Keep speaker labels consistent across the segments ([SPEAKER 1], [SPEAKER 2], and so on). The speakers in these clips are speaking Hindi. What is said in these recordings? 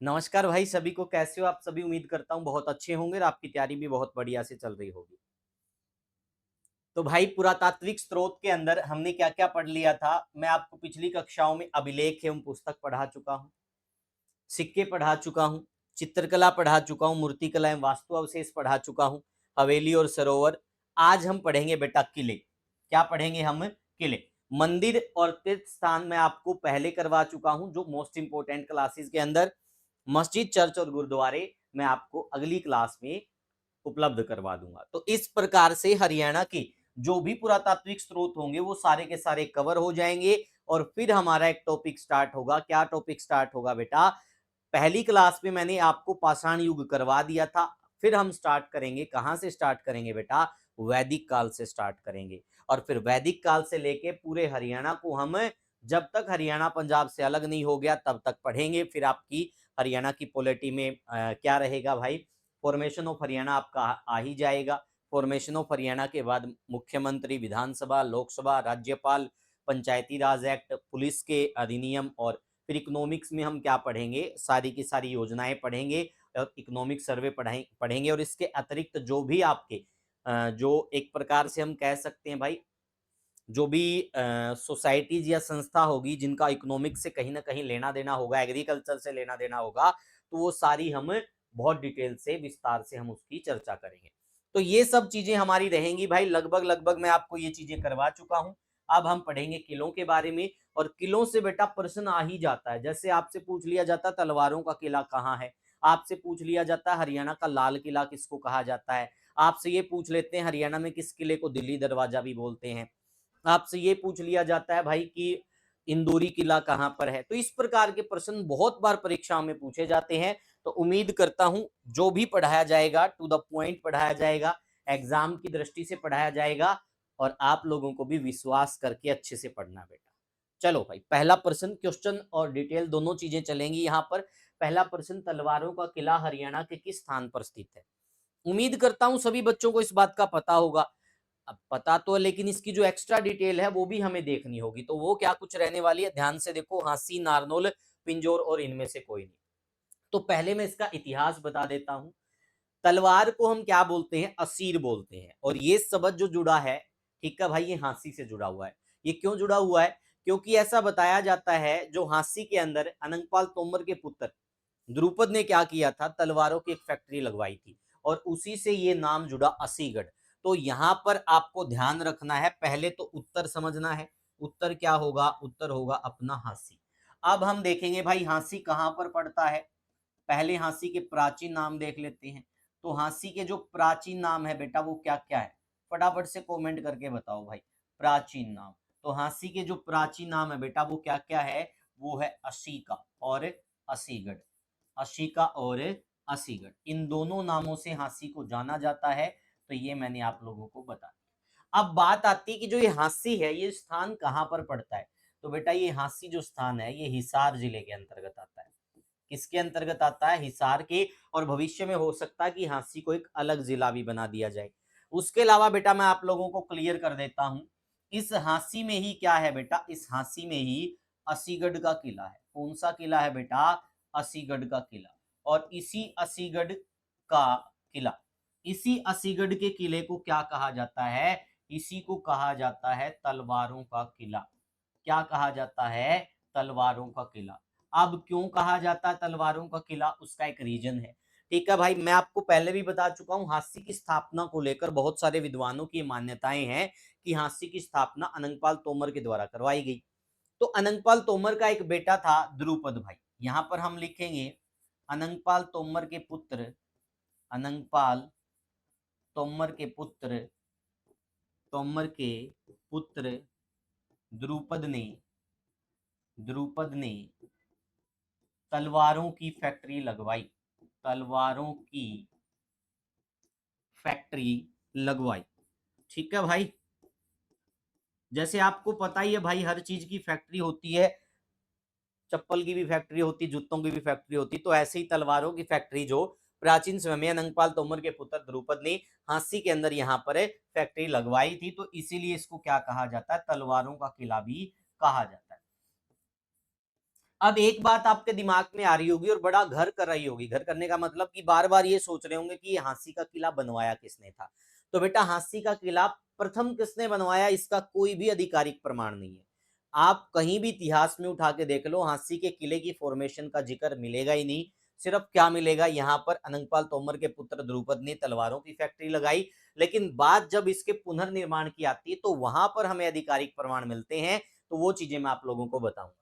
[SPEAKER 1] नमस्कार भाई, सभी को कैसे हो आप सभी। उम्मीद करता हूँ बहुत अच्छे होंगे और आपकी तैयारी भी बहुत बढ़िया से चल रही होगी। तो भाई, पुरातात्विक स्रोत के अंदर हमने क्या क्या पढ़ लिया था। मैं आपको पिछली कक्षाओं में अभिलेख एवं पुस्तक पढ़ा चुका हूँ, सिक्के पढ़ा चुका हूँ, चित्रकला पढ़ा चुका हूँ, मूर्तिकला एवं वास्तु अवशेष पढ़ा चुका हूँ, हवेली और सरोवर। आज हम पढ़ेंगे बेटा किले। क्या पढ़ेंगे हम? किले। मंदिर और तीर्थ स्थान मैं आपको पहले करवा चुका हूं, जो मोस्ट इंपोर्टेंट क्लासेस के अंदर। मस्जिद, चर्च और गुरुद्वारे मैं आपको अगली क्लास में उपलब्ध करवा दूंगा। तो इस प्रकार से हरियाणा के जो भी पुरातात्विक स्रोत होंगे वो सारे के सारे कवर हो जाएंगे। और फिर हमारा एक टॉपिक स्टार्ट होगा। क्या टॉपिक स्टार्ट होगा बेटा? पहली क्लास में मैंने आपको पाषाण युग करवा दिया था। फिर हम स्टार्ट करेंगे, कहां से स्टार्ट करेंगे बेटा? वैदिक काल से स्टार्ट करेंगे। और फिर वैदिक काल से लेके पूरे हरियाणा को हम, जब तक हरियाणा पंजाब से अलग नहीं हो गया तब तक पढ़ेंगे। फिर आपकी हरियाणा की पॉलिटी में क्या रहेगा भाई? फॉर्मेशन ऑफ हरियाणा आपका आ ही जाएगा। फॉर्मेशन ऑफ हरियाणा के बाद मुख्यमंत्री, विधानसभा, लोकसभा, राज्यपाल, पंचायती राज एक्ट, पुलिस के अधिनियम, और फिर इकोनॉमिक्स में हम क्या पढ़ेंगे? सारी की सारी योजनाएं पढ़ेंगे और इकोनॉमिक सर्वे पढ़ेंगे। और इसके अतिरिक्त जो भी आपके जो एक प्रकार से हम कह सकते हैं भाई, जो भी सोसाइटीज या संस्था होगी जिनका इकोनॉमिक से कहीं ना कहीं लेना देना होगा, एग्रीकल्चर से लेना देना होगा, तो वो सारी हम बहुत डिटेल से, विस्तार से हम उसकी चर्चा करेंगे। तो ये सब चीजें हमारी रहेंगी भाई। लगभग लगभग मैं आपको ये चीजें करवा चुका हूं। अब हम पढ़ेंगे किलों के बारे में। और किलों से बेटा प्रश्न आ ही जाता है। जैसे आपसे पूछ लिया जाता है तलवारों का किला कहाँ है, आपसे पूछ लिया जाता है हरियाणा का लाल किला किसको कहा जाता है, आपसे ये पूछ लेते हैं हरियाणा में किस किले को दिल्ली दरवाजा भी बोलते हैं, आपसे ये पूछ लिया जाता है भाई कि इंदौरी किला कहाँ पर है। तो इस प्रकार के प्रश्न बहुत बार परीक्षाओं में पूछे जाते हैं। तो उम्मीद करता हूं जो भी पढ़ाया जाएगा टू द पॉइंट पढ़ाया जाएगा, एग्जाम की दृष्टि से पढ़ाया जाएगा, और आप लोगों को भी विश्वास करके अच्छे से पढ़ना बेटा। चलो भाई, पहला प्रश्न, क्वेश्चन और डिटेल दोनों चीजें चलेंगी यहाँ पर। पहला प्रश्न, तलवारों का किला हरियाणा के किस स्थान पर स्थित है? उम्मीद करता हूं सभी बच्चों को इस बात का पता होगा। अब पता तो है, लेकिन इसकी जो एक्स्ट्रा डिटेल है वो भी हमें देखनी होगी। तो वो क्या कुछ रहने वाली है, ध्यान से देखो। हांसी, नारनौल, पिंजौर और इनमें से कोई नहीं। तो पहले मैं इसका इतिहास बता देता हूं। तलवार को हम क्या बोलते हैं? असीर बोलते हैं। और ये शब्द जो जुड़ा है, ठीक है भाई, ये हांसी से जुड़ा हुआ है। ये क्यों जुड़ा हुआ है? क्योंकि ऐसा बताया जाता है जो हांसी के अंदर अनंगपाल तोमर के पुत्र द्रुपद ने क्या किया था, तलवारों की एक फैक्ट्री लगवाई थी, और उसी से ये नाम जुड़ा असीगढ़। तो यहां पर आपको ध्यान रखना है, पहले तो उत्तर समझना है। उत्तर क्या होगा? उत्तर होगा अपना हांसी। अब हम देखेंगे भाई हांसी कहां पर पड़ता है। पहले हांसी के प्राचीन नाम देख लेते हैं। तो हांसी के जो प्राचीन नाम है बेटा वो क्या क्या है? फटाफट से कमेंट करके बताओ भाई। प्राचीन नाम। तो हांसी के जो प्राचीन नाम है बेटा वो क्या क्या है? वो है अशिका और असीगढ़। अशिका और असीगढ़, इन दोनों नामों से हांसी को जाना जाता है। तो ये मैंने आप लोगों को बता दिया। अब बात आती है कि जो ये हांसी है ये स्थान कहाँ पर पड़ता है। तो बेटा ये हांसी जो स्थान है ये हिसार जिले के अंतर्गत आता है। किसके अंतर्गत आता है? हिसार के। और भविष्य में हो सकता है कि हांसी को एक अलग जिला भी बना दिया जाए। उसके अलावा बेटा मैं आप लोगों को क्लियर कर देता हूं, इस हांसी में ही क्या है बेटा? इस हांसी में ही असीगढ़ का किला है। कौन सा किला है बेटा? असीगढ़ का किला। और इसी असीगढ़ का किला, इसी असीगढ़ के किले को क्या कहा जाता है? इसी को कहा जाता है तलवारों का किला। क्या कहा जाता है? तलवारों का किला। अब क्यों कहा जाता है तलवारों का किला? उसका एक रीजन है। ठीक है भाई, मैं आपको पहले भी बता चुका हूं, हांसी की स्थापना को लेकर बहुत सारे विद्वानों की मान्यताएं हैं कि हांसी की स्थापना अनंगपाल तोमर के द्वारा करवाई गई। तो अनंगपाल तोमर का एक बेटा था द्रुपद भाई। यहां पर हम लिखेंगे अनंगपाल तोमर के पुत्र, अनंगपाल तोमर के पुत्र, तोमर के पुत्र द्रुपद ने, द्रुपद ने तलवारों की फैक्ट्री लगवाई। तलवारों की फैक्ट्री लगवाई। ठीक है भाई। जैसे आपको पता ही है भाई, हर चीज की फैक्ट्री होती है। चप्पल की भी फैक्ट्री होती, जूतों की भी फैक्ट्री होती। तो ऐसे ही तलवारों की फैक्ट्री जो प्राचीन समय में अनंगपाल तोमर के पुत्र द्रुपद ने हांसी के अंदर यहाँ पर फैक्ट्री लगवाई थी, तो इसीलिए इसको क्या कहा जाता है? तलवारों का किला भी कहा जाता है। अब एक बात आपके दिमाग में आ रही होगी और बड़ा घर कर रही होगी, घर करने का मतलब कि बार बार ये सोच रहे होंगे कि ये हांसी का किला बनवाया किसने था। तो बेटा हांसी का किला प्रथम किसने बनवाया इसका कोई भी आधिकारिक प्रमाण नहीं है। आप कहीं भी इतिहास में उठा के देख लो, हांसी के किले की फॉर्मेशन का जिक्र मिलेगा ही नहीं। सिर्फ क्या मिलेगा, यहाँ पर अनंगपाल तोमर के पुत्र द्रुपद ने तलवारों की फैक्ट्री लगाई, लेकिन बात जब इसके पुनर्निर्माण की आती है तो वहां पर हमें आधिकारिक प्रमाण मिलते हैं। तो वो चीजें मैं आप लोगों को बताऊंगा।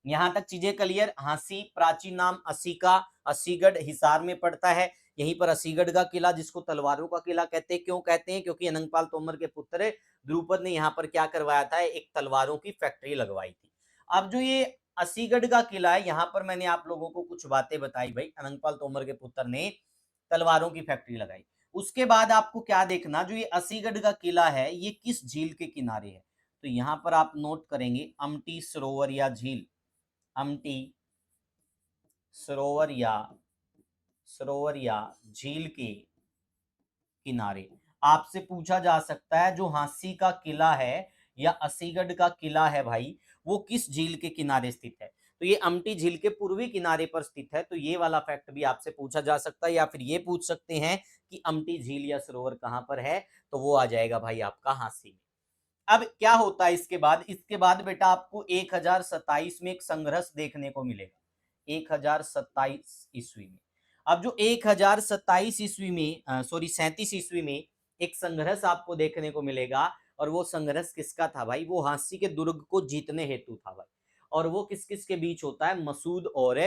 [SPEAKER 1] यहां तक चीजें क्लियर। हांसी प्राचीन नाम असीका, असीगढ़ हिसार में पड़ता है। यहीं पर असीगढ़ का किला, जिसको तलवारों का किला कहते हैं, क्यों कहते हैं? क्योंकि अनंगपाल तोमर के पुत्र द्रुपद ने यहाँ पर क्या करवाया था, एक तलवारों की फैक्ट्री लगवाई थी। अब जो ये असीगढ़ का किला है, यहाँ पर मैंने आप लोगों को कुछ बातें बताई भाई, अनंगपाल तोमर के पुत्र ने तलवारों की फैक्ट्री लगाई। उसके बाद आपको क्या देखना, जो ये असीगढ़ का किला है ये किस झील के किनारे है? तो यहाँ पर आप नोट करेंगे अम्टी सरोवर या झील, अम्टी सरोवर या झील के किनारे। आपसे पूछा जा सकता है जो हांसी का किला है या असीगढ़ का किला है भाई, वो किस झील के किनारे स्थित है? तो ये अम्टी झील के पूर्वी किनारे पर स्थित है। तो ये वाला फैक्ट भी आपसे पूछा जा सकता है, या फिर ये पूछ सकते हैं कि अम्टी झील या सरोवर कहां पर है, तो वो आ जाएगा भाई आपका हांसी में। अब क्या होता है इसके बाद? इसके बाद बेटा आपको 1027 में एक संघर्ष देखने को मिलेगा, 1027 ईस्वी में। अब जो 1027 ईस्वी में, सॉरी 37 ईस्वी में एक संघर्ष आपको देखने को मिलेगा, और वो संघर्ष किसका था भाई? वो हांसी के दुर्ग को जीतने हेतु था भाई। और वो किस किस के बीच होता है? मसूद और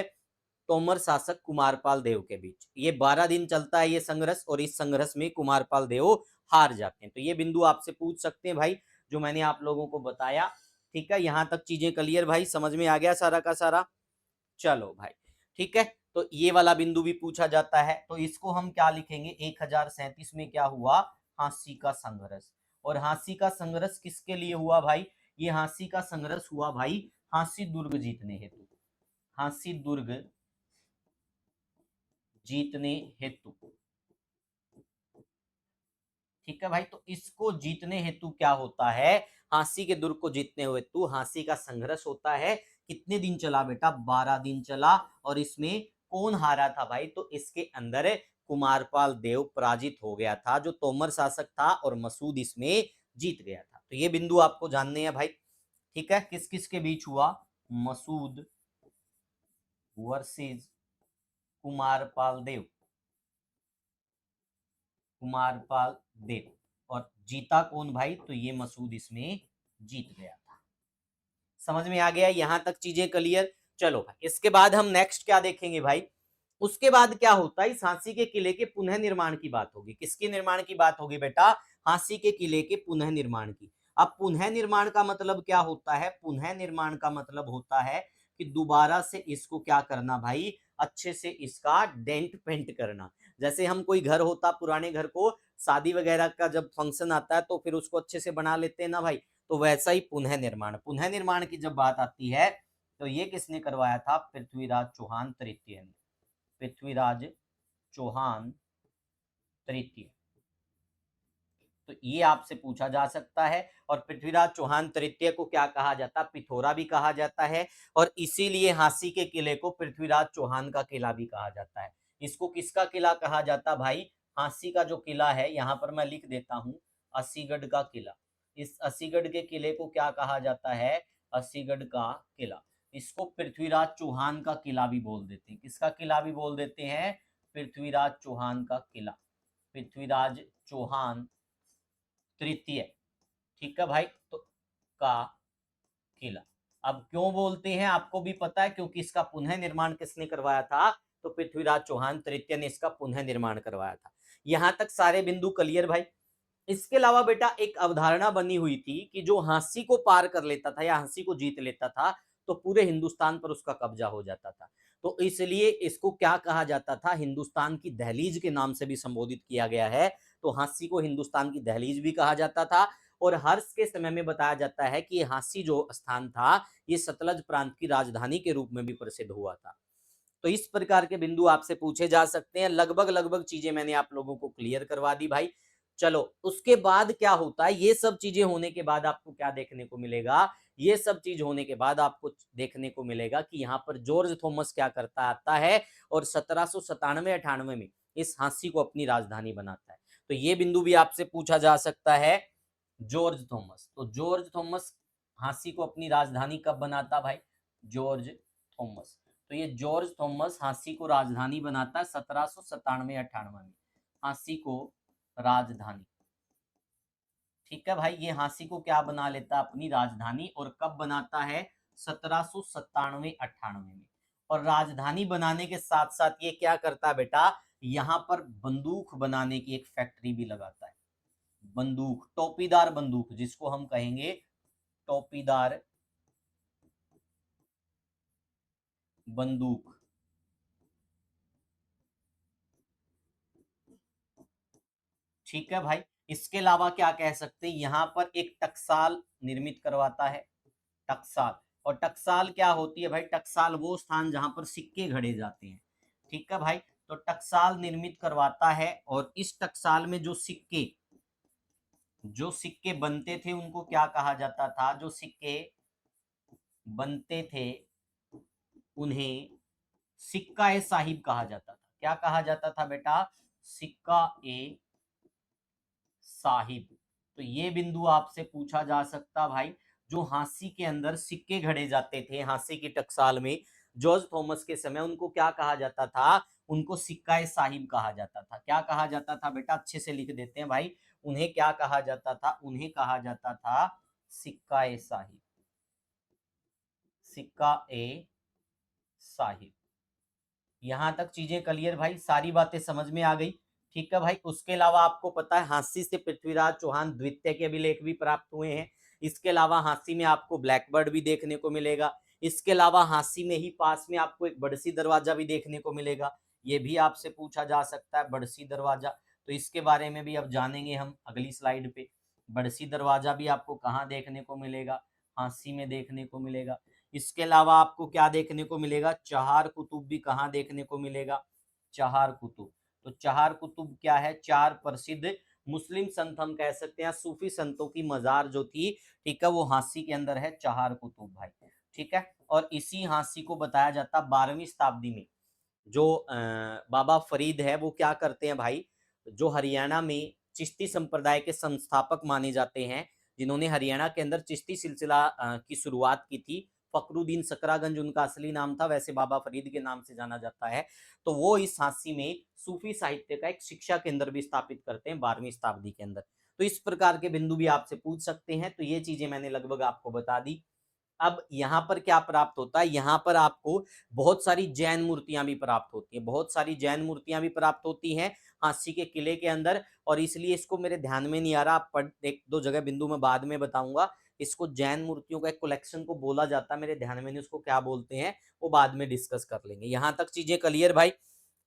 [SPEAKER 1] तोमर शासक कुमारपाल देव के बीच। ये 12 दिन चलता है ये संघर्ष, और इस संघर्ष में कुमारपाल देव हार जाते हैं। तो ये बिंदु आपसे पूछ सकते हैं भाई, जो मैंने आप लोगों को बताया। ठीक है, यहां तक चीजें क्लियर भाई, समझ में आ गया सारा का सारा? चलो भाई, ठीक है। तो ये वाला बिंदु भी पूछा जाता है, तो इसको हम क्या लिखेंगे? 1037 में क्या हुआ? हांसी का संघर्ष। और हांसी का संघर्ष किसके लिए हुआ भाई? ये हांसी का संघर्ष हुआ भाई हांसी दुर्ग जीतने हेतु, हांसी दुर्ग जीतने हेतु। ठीक है भाई, तो इसको जीतने हेतु क्या होता है? हांसी के दुर्ग को जीतने हेतु हांसी का संघर्ष होता है। कितने दिन चला बेटा? 12 दिन चला। और इसमें कौन हारा था भाई? तो इसके अंदर कुमारपाल देव पराजित हो गया था, जो तोमर शासक था, और मसूद इसमें जीत गया था। तो ये बिंदु आपको जानने हैं भाई। ठीक है, किस किस के बीच हुआ? मसूद वर्सेस कुमारपाल देव, कुमारपाल देव। और जीता कौन भाई? तो ये मसूद इसमें जीत गया था। समझ में आ गया यहां तक चीजें क्लियर? चलो भाई, इसके बाद हम नेक्स्ट क्या देखेंगे भाई? उसके बाद क्या होता है? इस हांसी के किले के पुनः निर्माण की बात होगी। किसके निर्माण की बात होगी बेटा? हांसी के किले के पुनः निर्माण की। अब पुनः निर्माण का मतलब क्या होता है? पुनः निर्माण का मतलब होता है कि दोबारा से इसको क्या करना भाई? अच्छे से इसका डेंट पेंट करना। जैसे हम कोई घर होता, पुराने घर को शादी वगैरह का जब फंक्शन आता है तो फिर उसको अच्छे से बना लेते हैं ना भाई, तो वैसा ही पुनः निर्माण। पुनः निर्माण की जब बात आती है तो ये किसने करवाया था? पृथ्वीराज चौहान तृतीय ने, पृथ्वीराज चौहान तृतीय। तो ये आपसे पूछा जा सकता है। और पृथ्वीराज चौहान तृतीय को क्या कहा जाता है? पिथौरा भी कहा जाता है। और इसीलिए हांसी के किले को पृथ्वीराज चौहान का किला भी कहा जाता है। इसको किसका किला कहा जाता भाई? हांसी का जो किला है, यहाँ पर मैं लिख देता हूं असीगढ़ का किला। इस असीगढ़ के किले को क्या कहा जाता है? असीगढ़ का किला। इसको पृथ्वीराज चौहान का किला भी बोल देते हैं। किसका किला भी बोल देते हैं? पृथ्वीराज चौहान का किला, पृथ्वीराज चौहान तृतीय। ठीक है भाई, तो का किला। अब क्यों बोलते हैं आपको भी पता है, क्योंकि इसका पुनः निर्माण किसने करवाया था? तो पृथ्वीराज चौहान तृतीय ने इसका पुनः निर्माण करवाया था। यहां तक सारे बिंदु क्लियर भाई? इसके अलावा बेटा एक अवधारणा बनी हुई थी कि जो हांसी को पार कर लेता था या हांसी को जीत लेता था, तो पूरे हिंदुस्तान पर उसका कब्जा हो जाता था। तो इसलिए इसको क्या कहा जाता था? हिंदुस्तान की दहलीज के नाम से भी संबोधित किया गया है। तो हांसी को हिंदुस्तान की दहलीज भी कहा जाता था। और हर्ष के समय में बताया जाता है कि हांसी जो स्थान था, ये सतलज प्रांत की राजधानी के रूप में भी प्रसिद्ध हुआ था। तो इस प्रकार के बिंदु आपसे पूछे जा सकते हैं। लगभग लगभग चीजें मैंने आप लोगों को क्लियर करवा दी भाई। चलो, उसके बाद क्या होता है? ये सब चीजें होने के बाद आपको क्या देखने को मिलेगा ये सब चीज होने के बाद आपको देखने को मिलेगा कि यहाँ पर जॉर्ज थॉमस क्या करता आता है और 1797-98 में इस झांसी को अपनी राजधानी बनाता है। तो ये बिंदु भी आपसे पूछा जा सकता है, जॉर्ज थॉमस। तो जॉर्ज थॉमस झांसी को अपनी राजधानी कब बनाता भाई? George Thomas. तो ये जॉर्ज थॉमस झांसी को राजधानी बनाता है 1797-98 में, झांसी को राजधानी। ठीक है भाई, ये झांसी को क्या बना लेता है? अपनी राजधानी। और कब बनाता है? 1797-98 में। और राजधानी बनाने के साथ साथ ये क्या करता है बेटा? यहाँ पर बंदूक बनाने की एक फैक्ट्री भी लगाता है। बंदूक, टोपीदार बंदूक, जिसको हम कहेंगे टोपीदार बंदूक। ठीक है भाई, इसके अलावा क्या कह सकते हैं, यहाँ पर एक टकसाल निर्मित करवाता है। टकसाल। और टकसाल क्या होती है भाई? टकसाल वो स्थान जहां पर सिक्के घड़े जाते हैं। ठीक है भाई, तो टकसाल निर्मित करवाता है। और इस टकसाल में जो सिक्के बनते थे उनको क्या कहा जाता था? जो सिक्के बनते थे उन्हें सिक्का ए साहिब कहा जाता था। क्या कहा जाता था बेटा? सिक्का ए साहिब। तो ये बिंदु आपसे पूछा जा सकता भाई। जो हांसी के अंदर सिक्के घड़े जाते थे हांसी की टकसाल में जॉर्ज थॉमस के समय, उनको क्या कहा जाता था? उनको सिक्का ए साहिब कहा जाता था। क्या कहा जाता था बेटा? अच्छे से लिख देते हैं भाई। उन्हें क्या कहा जाता था? उन्हें कहा जाता था सिक्का ए साहिब। सिक्का ए साहिब। यहां तक चीजें क्लियर भाई, सारी बातें समझ में आ गई। ठीक है भाई, उसके अलावा आपको पता है हांसी से पृथ्वीराज चौहान द्वितीय के अभिलेख भी प्राप्त हुए हैं। इसके अलावा हांसी में आपको ब्लैकबर्ड भी देखने को मिलेगा। इसके अलावा हांसी में ही पास में आपको एक बड़सी दरवाजा भी देखने को मिलेगा। ये भी आपसे पूछा जा सकता है, बड़सी दरवाजा। तो इसके बारे में भी अब जानेंगे हम अगली स्लाइड पे। बड़सी दरवाजा भी आपको कहाँ देखने को मिलेगा? हांसी में देखने को मिलेगा। इसके अलावा आपको क्या देखने को मिलेगा? चहार कुतुब भी कहाँ देखने को मिलेगा? चहार कुतुब। तो चहार कुतुब क्या है? चार प्रसिद्ध मुस्लिम संत हम कह सकते हैं, सूफी संतों की मजार जो थी, ठीक है, वो हांसी के अंदर है, चहार कुतुब भाई। ठीक है, और इसी हांसी को बताया जाता 12वीं शताब्दी में जो बाबा फरीद है वो क्या करते हैं भाई? जो हरियाणा में चिश्ती संप्रदाय के संस्थापक माने जाते हैं, जिन्होंने हरियाणा के अंदर चिश्ती सिलसिला की शुरुआत की थी। फकरुद्दीन सकरागंज उनका असली नाम था, वैसे बाबा फरीद के नाम से जाना जाता है। तो वो इस झांसी में सूफी साहित्य का एक शिक्षा केंद्र भी स्थापित करते हैं 12वीं शताब्दी के अंदर। तो इस प्रकार के बिंदु भी आपसे पूछ सकते हैं। तो ये चीजें मैंने लगभग आपको बता दी। अब यहाँ पर क्या प्राप्त होता है? यहाँ पर आपको बहुत सारी जैन मूर्तियां भी प्राप्त होती हैं, बहुत सारी जैन मूर्तियां भी प्राप्त होती हैं हांसी के किले के अंदर। और इसलिए इसको मेरे ध्यान में नहीं आ रहा, आप एक दो जगह बिंदु में बाद में बताऊंगा। इसको जैन मूर्तियों का एक कलेक्शन को बोला जाता है, मेरे ध्यान में नहीं उसको क्या बोलते हैं, वो बाद में डिस्कस कर लेंगे। यहाँ तक चीजें क्लियर भाई?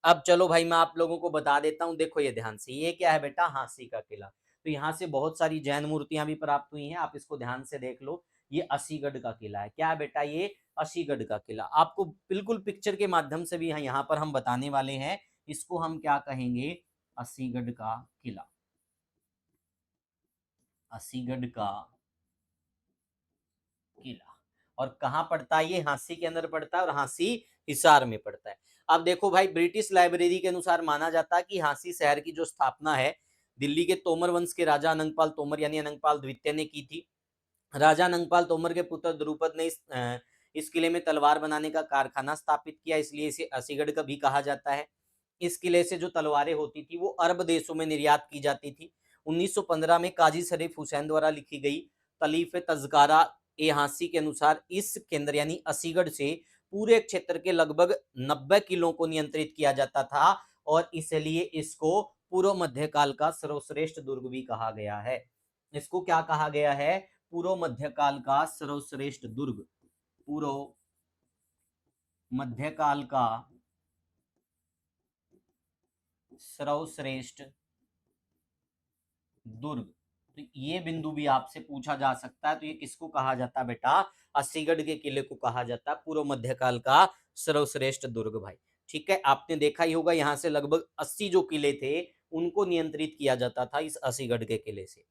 [SPEAKER 1] अब चलो भाई, मैं आप लोगों को बता देता हूँ। देखो ये ध्यान से, ये क्या है बेटा? हांसी का किला। तो यहाँ से बहुत सारी जैन मूर्तियां भी प्राप्त हुई हैं, आप इसको ध्यान से देख लो। ये असीगढ़ का किला है। क्या है बेटा? ये असीगढ़ का किला। आपको बिल्कुल पिक्चर के माध्यम से भी यहाँ पर हम बताने वाले हैं। इसको हम क्या कहेंगे? असीगढ़ का किला। असीगढ़ का किला। और कहाँ पड़ता है? ये हांसी के अंदर पड़ता है और हांसी हिसार में पड़ता है। अब देखो भाई, ब्रिटिश लाइब्रेरी के अनुसार माना जाता है कि हांसी शहर की जो स्थापना है दिल्ली के तोमर वंश के राजा अनंगपाल तोमर यानी अनंगपाल द्वितीय ने की थी। राजा नंगपाल तोमर के पुत्र द्रुपद ने इस किले में तलवार बनाने का कारखाना स्थापित किया, इसलिए इसे असीगढ़ का भी कहा जाता है। इस किले से जो तलवारें होती थी वो अरब देशों में निर्यात की जाती थी। 1915 में काजी शरीफ हुसैन द्वारा लिखी गई तलीफ तजकारा ए हांसी के अनुसार इस केंद्र यानी असीगढ़ से पूरे क्षेत्र के लगभग 90 किलो को नियंत्रित किया जाता था। और इसलिए इसको पूर्व मध्यकाल का सर्वश्रेष्ठ दुर्ग भी कहा गया है। इसको क्या कहा गया है? पूर्व मध्यकाल का सर्वश्रेष्ठ दुर्ग। पूर्व मध्यकाल का सर्वश्रेष्ठ दुर्ग। तो ये बिंदु भी आपसे पूछा जा सकता है। तो ये किसको कहा जाता है बेटा? अस्सीगढ़ के किले को कहा जाता है पूर्व मध्यकाल का सर्वश्रेष्ठ दुर्ग भाई। ठीक है, आपने देखा ही होगा यहाँ से लगभग 80 जो किले थे उनको नियंत्रित किया जाता था इस अस्सीगढ़ के किले से।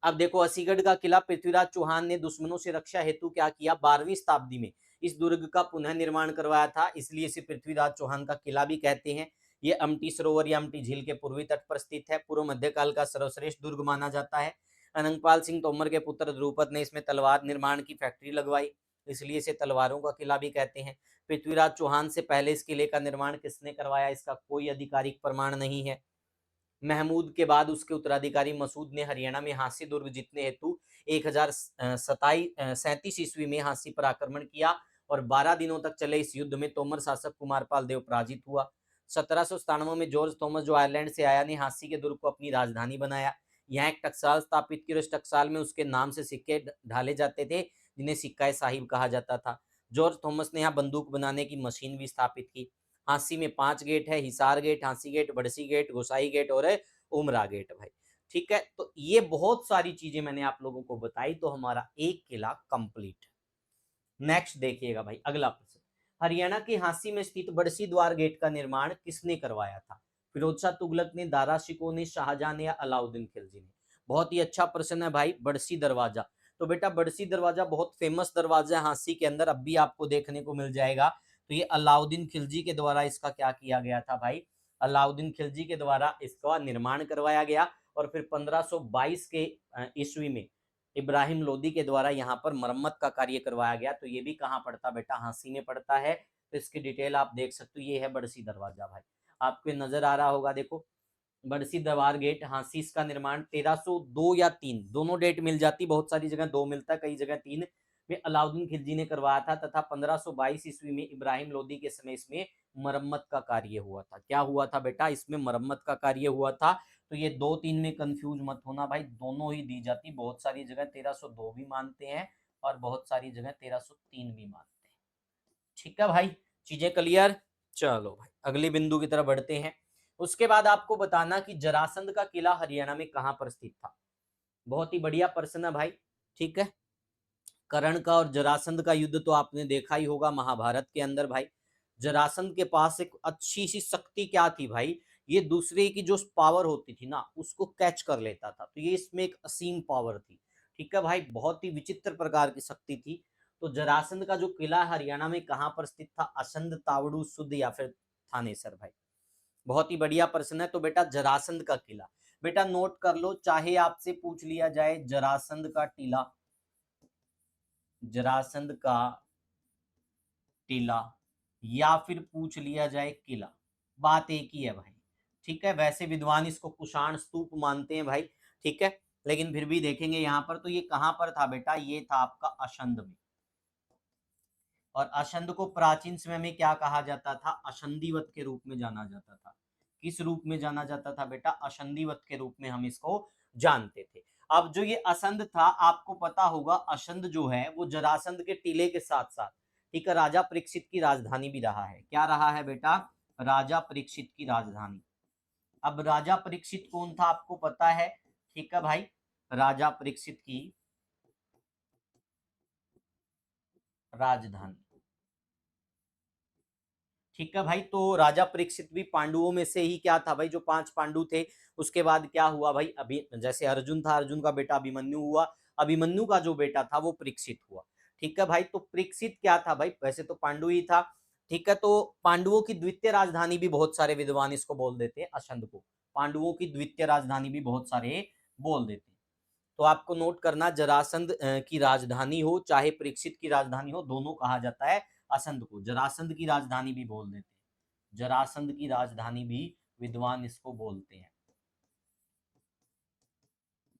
[SPEAKER 1] अब देखो असीगढ़ का किला पृथ्वीराज चौहान ने दुश्मनों से रक्षा हेतु क्या किया, 12वीं शताब्दी में इस दुर्ग का पुनः निर्माण करवाया था, इसलिए इसे पृथ्वीराज चौहान का किला भी कहते हैं। ये अम्टी सरोवर या अम्टी झील के पूर्वी तट पर स्थित है, पूर्व मध्यकाल का सर्वश्रेष्ठ दुर्ग माना जाता है। अनंगपाल सिंह तोमर के पुत्र ध्रुपद ने इसमें तलवार निर्माण की फैक्ट्री लगवाई, इसलिए इसे तलवारों का किला भी कहते हैं। पृथ्वीराज चौहान से पहले इस किले का निर्माण किसने करवाया, इसका कोई आधिकारिक प्रमाण नहीं है। महमूद के बाद उसके उत्तराधिकारी मसूद ने हरियाणा में हांसी दुर्ग जीतने हेतु 1037 ईस्वी में हांसी पर आक्रमण किया और 12 दिनों तक चले इस युद्ध में तोमर शासक कुमारपाल देव पराजित हुआ। 1797 में जॉर्ज थॉमस जो आयरलैंड से आया ने हांसी के दुर्ग को अपनी राजधानी बनाया, यहाँ एक टकसाल स्थापित की और इस टकसाल में उसके नाम से सिक्के ढाले जाते थे, जिन्हें सिक्का साहिब कहा जाता था। जॉर्ज थॉमस ने यहाँ बंदूक बनाने की मशीन भी स्थापित की। हांसी में 5 गेट है, Hisar gate, Hansi gate, Badsi gate, Gosai gate और उमरा गेट भाई। ठीक है, तो ये बहुत सारी चीजें मैंने आप लोगों को बताई, तो हमारा एक किला कंप्लीट। नेक्स्ट देखिएगा भाई अगला प्रश्न, हरियाणा के हांसी में स्थित बड़सी द्वार गेट का निर्माण किसने करवाया था, फिरोज शाह तुगलक ने, दारा शिकोह ने, शाहजहां ने या अलाउद्दीन खिलजी ने। बहुत ही अच्छा प्रश्न है भाई, बड़सी दरवाजा। तो बेटा बड़सी दरवाजा बहुत फेमस दरवाजा है हांसी के अंदर, अब भी आपको देखने को मिल जाएगा। तो ये अलाउद्दीन खिलजी के द्वारा इसका क्या किया गया था भाई, अलाउद्दीन खिलजी के द्वारा इसका निर्माण करवाया गया। और फिर 1522 के ईस्वी में इब्राहिम लोदी के द्वारा यहाँ पर मरम्मत का कार्य करवाया गया। तो ये भी कहाँ पड़ता बेटा, हांसी में पड़ता है। तो इसकी डिटेल आप देख सकते हो, ये है बड़सी दरवाजा भाई, आपको नजर आ रहा होगा। देखो बड़सी दरबार गेट हांसी, इसका निर्माण 1302 या 3 दोनों डेट मिल जाती, बहुत सारी जगह 2 मिलता है, कई जगह 3 में अलाउद्दीन खिलजी ने करवाया था, तथा 1522 ईस्वी में इब्राहिम लोदी के समय इसमें मरम्मत का कार्य हुआ था। क्या हुआ था बेटा, इसमें मरम्मत का कार्य हुआ था। तो ये 2-3 में कंफ्यूज मत होना भाई, दोनों ही दी जाती, बहुत सारी जगह 1302 भी मानते हैं और बहुत सारी जगह 1303 भी मानते हैं। ठीक है भाई, चीजें क्लियर। चलो भाई अगले बिंदु की तरफ बढ़ते हैं। उसके बाद आपको बताना कि जरासंध का किला हरियाणा में कहां पर स्थित था। बहुत ही बढ़िया प्रश्न है भाई। ठीक है, कर्ण का और जरासंध का युद्ध तो आपने देखा ही होगा महाभारत के अंदर भाई। जरासंध के पास एक अच्छी सी शक्ति क्या थी भाई, ये दूसरे की जो पावर होती थी ना उसको कैच कर लेता था, तो ये इसमें एक असीम पावर थी। ठीक है भाई, बहुत ही विचित्र प्रकार की शक्ति थी। तो जरासंध का जो किला हरियाणा में कहां पर स्थित था, असंध, तावड़ू, सुध या फिर थानेसर भाई। बहुत ही बढ़िया प्रश्न है। तो बेटा जरासंध का किला, बेटा नोट कर लो, चाहे आपसे पूछ लिया जाए जरासंध का टीला, जरासंध का टीला, या फिर पूछ लिया जाए किला, बात एक ही है भाई। ठीक है, वैसे विद्वान इसको कुषाण स्तूप मानते हैं भाई। ठीक है, लेकिन फिर भी देखेंगे यहाँ पर, तो ये कहां पर था बेटा, ये था आपका अशंद में। और अशंद को प्राचीन समय में क्या कहा जाता था, अशंदीवत के रूप में जाना जाता था। किस रूप में जाना जाता था बेटा, अशंदीवत के रूप में हम इसको जानते थे। अब जो ये असंध था, आपको पता होगा अशंद जो है वो जरासंध के टीले के साथ साथ, ठीक है, राजा परीक्षित की राजधानी भी रहा है। क्या रहा है बेटा, राजा परीक्षित की राजधानी। अब राजा परीक्षित कौन था आपको पता है, ठीक है भाई, राजा परीक्षित की राजधानी। ठीक है भाई, तो राजा परीक्षित भी पांडुओं में से ही क्या था भाई, जो 5 पांडु थे। उसके बाद क्या हुआ भाई, अभी जैसे अर्जुन था, अर्जुन का बेटा अभिमन्यु हुआ, अभिमन्यु का जो बेटा था वो परीक्षित हुआ। ठीक है भाई, तो परीक्षित क्या था भाई, वैसे तो पांडु ही था। ठीक है, तो पांडुओं की द्वितीय राजधानी भी बहुत सारे विद्वान इसको बोल देते हैं, अशंद को पांडुओं की द्वितीय राजधानी भी बहुत सारे बोल देते हैं। तो आपको नोट करना, जरासंध की राजधानी हो चाहे परीक्षित की राजधानी हो, दोनों कहा जाता है असंध को। जरासंध की राजधानी भी बोल देते हैं, जरासंध की राजधानी भी विद्वान इसको बोलते हैं।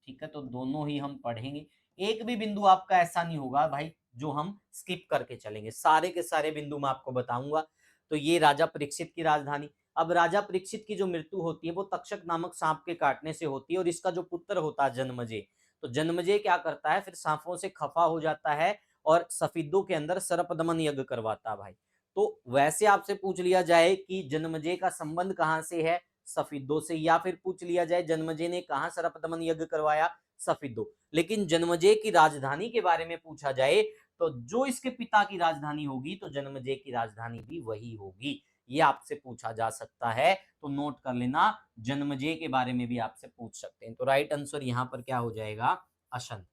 [SPEAKER 1] ठीक है, तो दोनों ही हम पढ़ेंगे, एक भी बिंदु आपका ऐसा नहीं होगा भाई जो हम स्किप करके चलेंगे, सारे के सारे बिंदु मैं आपको बताऊंगा। तो ये राजा परीक्षित की राजधानी। अब राजा परीक्षित की जो मृत्यु होती है वो तक्षक नामक सांप के काटने से होती है, और इसका जो पुत्र होता है जन्मजय, तो जन्मजय क्या करता है, फिर सांपों से खफा हो जाता है और सफेदों के अंदर सर्पदमन यज्ञ करवाता है भाई। तो वैसे आपसे पूछ लिया जाए कि जन्मजय का संबंध कहां से है, सफेदों से, या फिर पूछ लिया जाए जन्मजय ने कहां सर्पदमन यज्ञ करवाया, सफेदों। लेकिन जन्मजय की राजधानी के बारे में पूछा जाए तो जो इसके पिता की राजधानी होगी तो जन्मजय की राजधानी भी वही होगी, ये आपसे पूछा जा सकता है। तो नोट कर लेना, जन्मजय के बारे में भी आपसे पूछ सकते हैं। तो राइट आंसर यहां पर क्या हो जाएगा, असंध।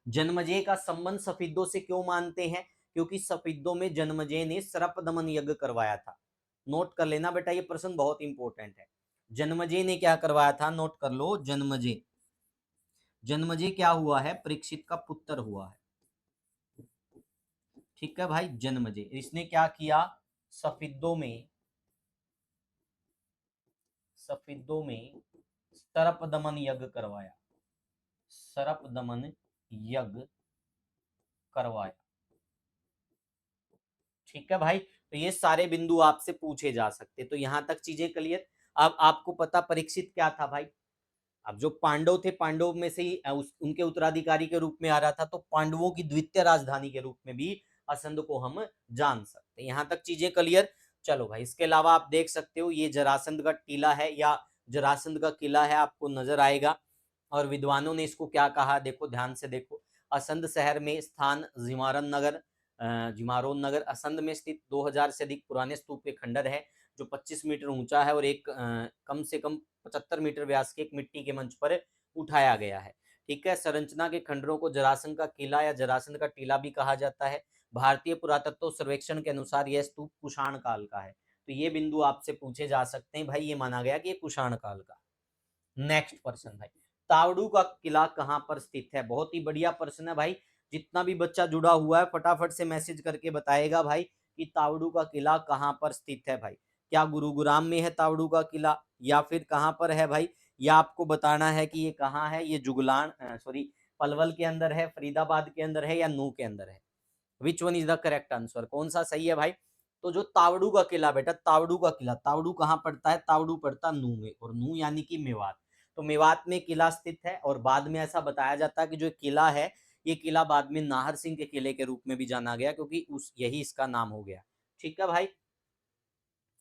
[SPEAKER 1] जन्मजय का संबंध सफिद्दों से क्यों मानते हैं? क्योंकि सफिद्दों में जन्मजय ने सर्प दमन यज्ञ करवाया था। नोट कर लेना बेटा, ये प्रश्न बहुत इंपॉर्टेंट है। जन्मजय ने क्या करवाया था? नोट कर लो, जन्मजय। जन्मजय क्या हुआ है? परीक्षित का पुत्र हुआ है। ठीक है भाई, जन्मजय इसने क्या किया? सफिद्दों में सर्प दमन यज्ञ करवाया। सर्प दमन यज्ञ करवाया। ठीक है भाई, तो ये सारे बिंदु आपसे पूछे जा सकते। तो यहां तक चीजें क्लियर। अब आपको पता परीक्षित क्या था भाई? अब जो पांडव थे, पांडव में से ही उनके उत्तराधिकारी के रूप में आ रहा था, तो पांडवों की द्वितीय राजधानी के रूप में भी असंध को हम जान सकते हैं। यहां तक चीजें क्लियर। चलो भाई, इसके अलावा आप देख सकते हो ये जरासंध का टीला है या जरासंध का किला है, आपको नजर आएगा। और विद्वानों ने इसको क्या कहा, देखो ध्यान से देखो। असंध शहर में स्थान जिमारन नगर, जिमारोन नगर असंध में स्थित 2000 से अधिक पुराने स्तूप के खंडर है, जो 25 मीटर ऊंचा है और एक कम से कम 75 मीटर व्यास के एक मिट्टी के मंच पर उठाया गया है। ठीक है, संरचना के खंडरों को जरासंध का किला या जरासंध का टीला भी कहा जाता है। भारतीय पुरातत्व सर्वेक्षण के अनुसार यह स्तूप कुषाण काल का है। तो ये बिंदु आपसे पूछे जा सकते हैं भाई, ये माना गया कि ये कुषाण काल का। नेक्स्ट प्रश्न भाई, तावड़ू का किला कहां पर स्थित है? बहुत ही बढ़िया प्रश्न है भाई। जितना भी बच्चा जुड़ा हुआ है फटाफट से मैसेज करके बताएगा भाई कि तावड़ू का किला कहां पर स्थित है भाई। क्या गुरुग्राम में है तावड़ू का किला, या फिर कहां पर है भाई? या आपको बताना है कि ये कहाँ है? ये जुगलान सॉरी पलवल के अंदर है, फरीदाबाद के अंदर है, या नू के अंदर है? Which one is the correct answer? कौन सा सही है भाई? तो जो तावड़ू का किला बेटा, तावड़ू का किला, तावड़ू कहाँ पड़ता है? तावड़ू पड़ता नू में, और नू यानी कि मेवात। तो मेवात में किला स्थित है। और बाद में ऐसा बताया जाता है कि जो किला है, ये किला बाद में नाहर सिंह के किले के रूप में भी जाना गया, क्योंकि उस यही इसका नाम हो गया। ठीक है भाई,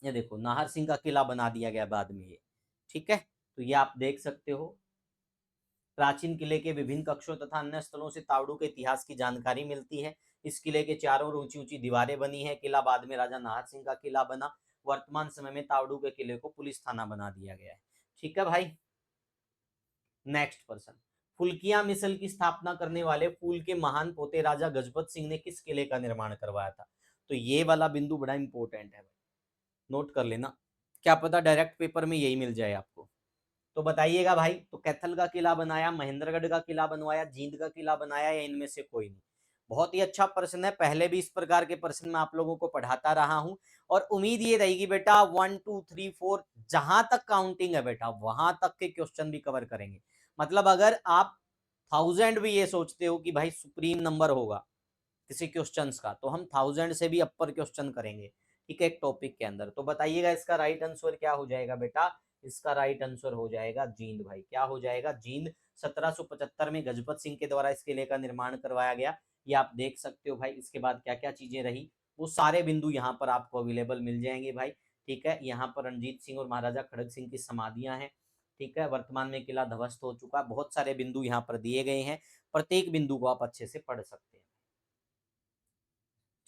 [SPEAKER 1] ये देखो नाहर सिंह का किला बना दिया गया बाद में ये। ठीक है, तो ये आप देख सकते हो। प्राचीन किले के विभिन्न कक्षों तथा अन्य स्थलों से तावड़ू के इतिहास की जानकारी मिलती है। इस किले के चारों ओर ऊंची ऊंची दीवारें बनी है। किला बाद में राजा नाहर सिंह का किला बना। वर्तमान समय में तावड़ू के किले को पुलिस थाना बना दिया गया है। ठीक है भाई, नेक्स्ट पर्सन। फुल्किया मिसल की स्थापना करने वाले फूल के महान पोते राजा गजपत सिंह ने किस किले का निर्माण करवाया था? तो ये वाला बिंदु बड़ा इंपॉर्टेंट है भाई, नोट कर लेना। क्या पता डायरेक्ट पेपर में यही मिल जाए आपको। तो बताइएगा भाई, तो कैथल का किला बनाया, महेंद्रगढ़ का किला बनवाया, जींद का किला बनाया, या इनमें से कोई नहीं? बहुत ही अच्छा प्रश्न है। पहले भी इस प्रकार के प्रश्न मैं आप लोगों को पढ़ाता रहा हूं, और उम्मीद ये रहेगी बेटा 1 2 3 4 जहां तक काउंटिंग है बेटा वहां तक के क्वेश्चन भी कवर करेंगे। मतलब अगर आप 1000 भी ये सोचते हो कि भाई सुप्रीम नंबर होगा किसी क्वेश्चंस का, तो हम 1000 से भी अपर क्वेश्चन करेंगे। ठीक है, एक टॉपिक के अंदर। तो बताइएगा इसका राइट आंसर क्या हो जाएगा बेटा? इसका राइट आंसर हो जाएगा जींद भाई। क्या हो जाएगा? जींद। 1775 में गजपत सिंह के द्वारा इस किले का निर्माण करवाया गया। ये आप देख सकते हो भाई। इसके बाद क्या क्या चीजें रही, वो सारे बिंदु यहाँ पर आपको अवेलेबल मिल जाएंगे भाई। ठीक है, यहाँ पर रणजीत सिंह और महाराजा खड़ग सिंह की समाधियां हैं। ठीक है, वर्तमान में किला ध्वस्त हो चुका। बहुत सारे बिंदु यहाँ पर दिए गए हैं, प्रत्येक बिंदु को आप अच्छे से पढ़ सकते हैं।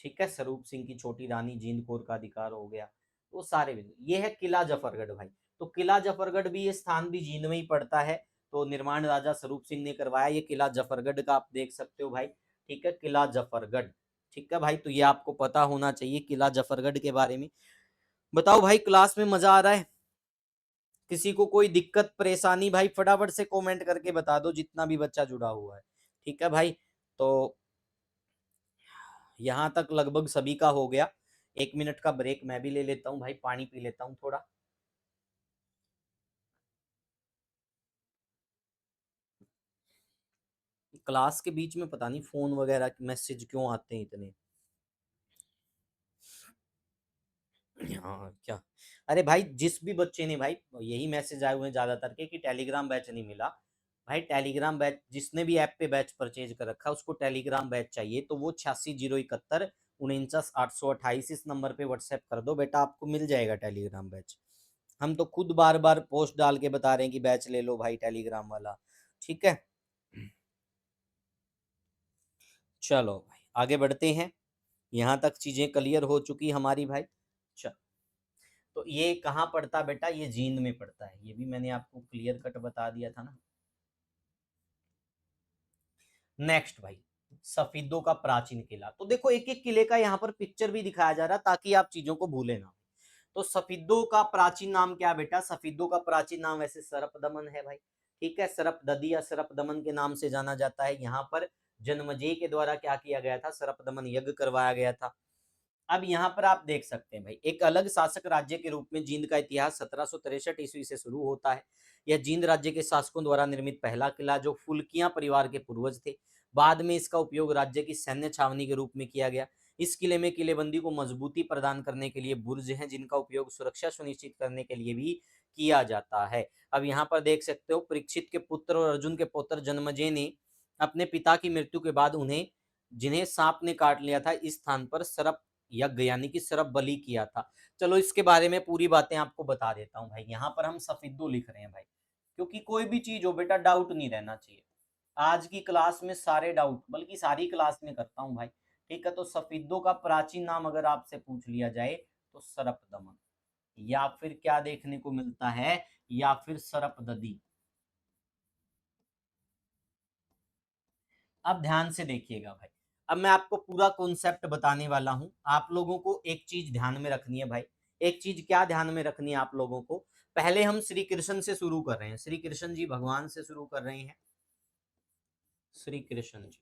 [SPEAKER 1] ठीक है, स्वरूप सिंह की छोटी रानी जींद कौर का अधिकार हो गया। वो सारे बिंदु। ये है किला जफरगढ़ भाई। तो किला जफरगढ़ भी, ये स्थान भी जींद में ही पड़ता है। तो निर्माण राजा स्वरूप सिंह ने करवाया। ये किला जफरगढ़ का आप देख सकते हो भाई। ठीक है, किला जफरगढ़। ठीक है भाई, तो ये आपको पता होना चाहिए किला जफरगढ़ के बारे में। बताओ भाई, क्लास में मजा आ रहा है? किसी को कोई दिक्कत परेशानी भाई फटाफट से कमेंट करके बता दो, जितना भी बच्चा जुड़ा हुआ है। ठीक है भाई, तो यहाँ तक लगभग सभी का हो गया। 1 मिनट का ब्रेक मैं भी ले लेता हूँ भाई, पानी पी लेता हूँ थोड़ा। क्लास के बीच में पता नहीं फोन वगैरह मैसेज क्यों आते हैं इतने। हाँ क्या? अरे भाई, जिस भी बच्चे ने भाई, यही मैसेज आए हुए हैं ज्यादातर के कि टेलीग्राम बैच नहीं मिला। भाई टेलीग्राम बैच, जिसने भी ऐप पे बैच परचेज कर रखा है उसको टेलीग्राम बैच चाहिए, तो वो 8601719828 इस नंबर पे व्हाट्सएप कर दो बेटा, आपको मिल जाएगा टेलीग्राम बैच। हम तो खुद बार बार पोस्ट डाल के बता रहे हैं कि बैच ले लो भाई टेलीग्राम वाला। ठीक है, चलो भाई आगे बढ़ते हैं। यहाँ तक चीजें क्लियर हो चुकी हमारी भाई। चलो, तो ये कहाँ पड़ता बेटा? ये जींद में पड़ता है। ये भी मैंने आपको क्लियर कट बता दिया था ना। नेक्स्ट भाई, सफीदों का प्राचीन किला। तो देखो एक एक किले का यहाँ पर पिक्चर भी दिखाया जा रहा ताकि आप चीजों को भूले ना। तो सफीदों का प्राचीन नाम क्या बेटा? सफीदों का प्राचीन नाम वैसे सरपदमन है भाई, ठीक है। सरपददी या सरपदमन के नाम से जाना जाता है। यहाँ पर जन्मजय के द्वारा क्या किया गया था? सरपदमन यज्ञ करवाया गया था। अब यहाँ पर आप देख सकते हैं भाई, एक अलग शासक राज्य के रूप में जींद का इतिहास 1763 ईस्वी से शुरू होता है। यह जींद राज्य के शासकों द्वारा निर्मित पहला किला जो फुल्किया परिवार के पूर्वज थे। बाद में इसका उपयोग राज्य की सैन्य छावनी के रूप में किया गया। इस किले में किलेबंदी को मजबूती प्रदान करने के लिए बुर्ज हैं, जिनका उपयोग सुरक्षा सुनिश्चित करने के लिए भी किया जाता है। अब यहाँ पर देख सकते हो, परीक्षित के पुत्र और अर्जुन के पुत्र जन्मजय ने अपने पिता की मृत्यु के बाद उन्हें, जिन्हें सांप ने काट लिया था, इस स्थान पर सरप यज्ञ यानी कि सरप बलि किया था। चलो इसके बारे में पूरी बातें आपको बता देता हूँ भाई। यहाँ पर हम सफिद्दो लिख रहे हैं भाई, क्योंकि कोई भी चीज हो बेटा डाउट नहीं रहना चाहिए। आज की क्लास में सारे डाउट, बल्कि सारी क्लास में करता हूँ भाई, ठीक है। तो सफिद्दो का प्राचीन नाम अगर आपसे पूछ लिया जाए तो सरपदमन, या फिर क्या देखने को मिलता है, या फिर सरपददी। अब ध्यान से देखिएगा भाई, अब मैं आपको पूरा कॉन्सेप्ट बताने वाला हूं। आप लोगों को एक चीज ध्यान में रखनी है भाई। एक चीज क्या ध्यान में रखनी है आप लोगों को? पहले हम श्री कृष्ण से शुरू कर रहे हैं, श्री कृष्ण जी भगवान से शुरू कर रहे हैं। श्री कृष्ण जी,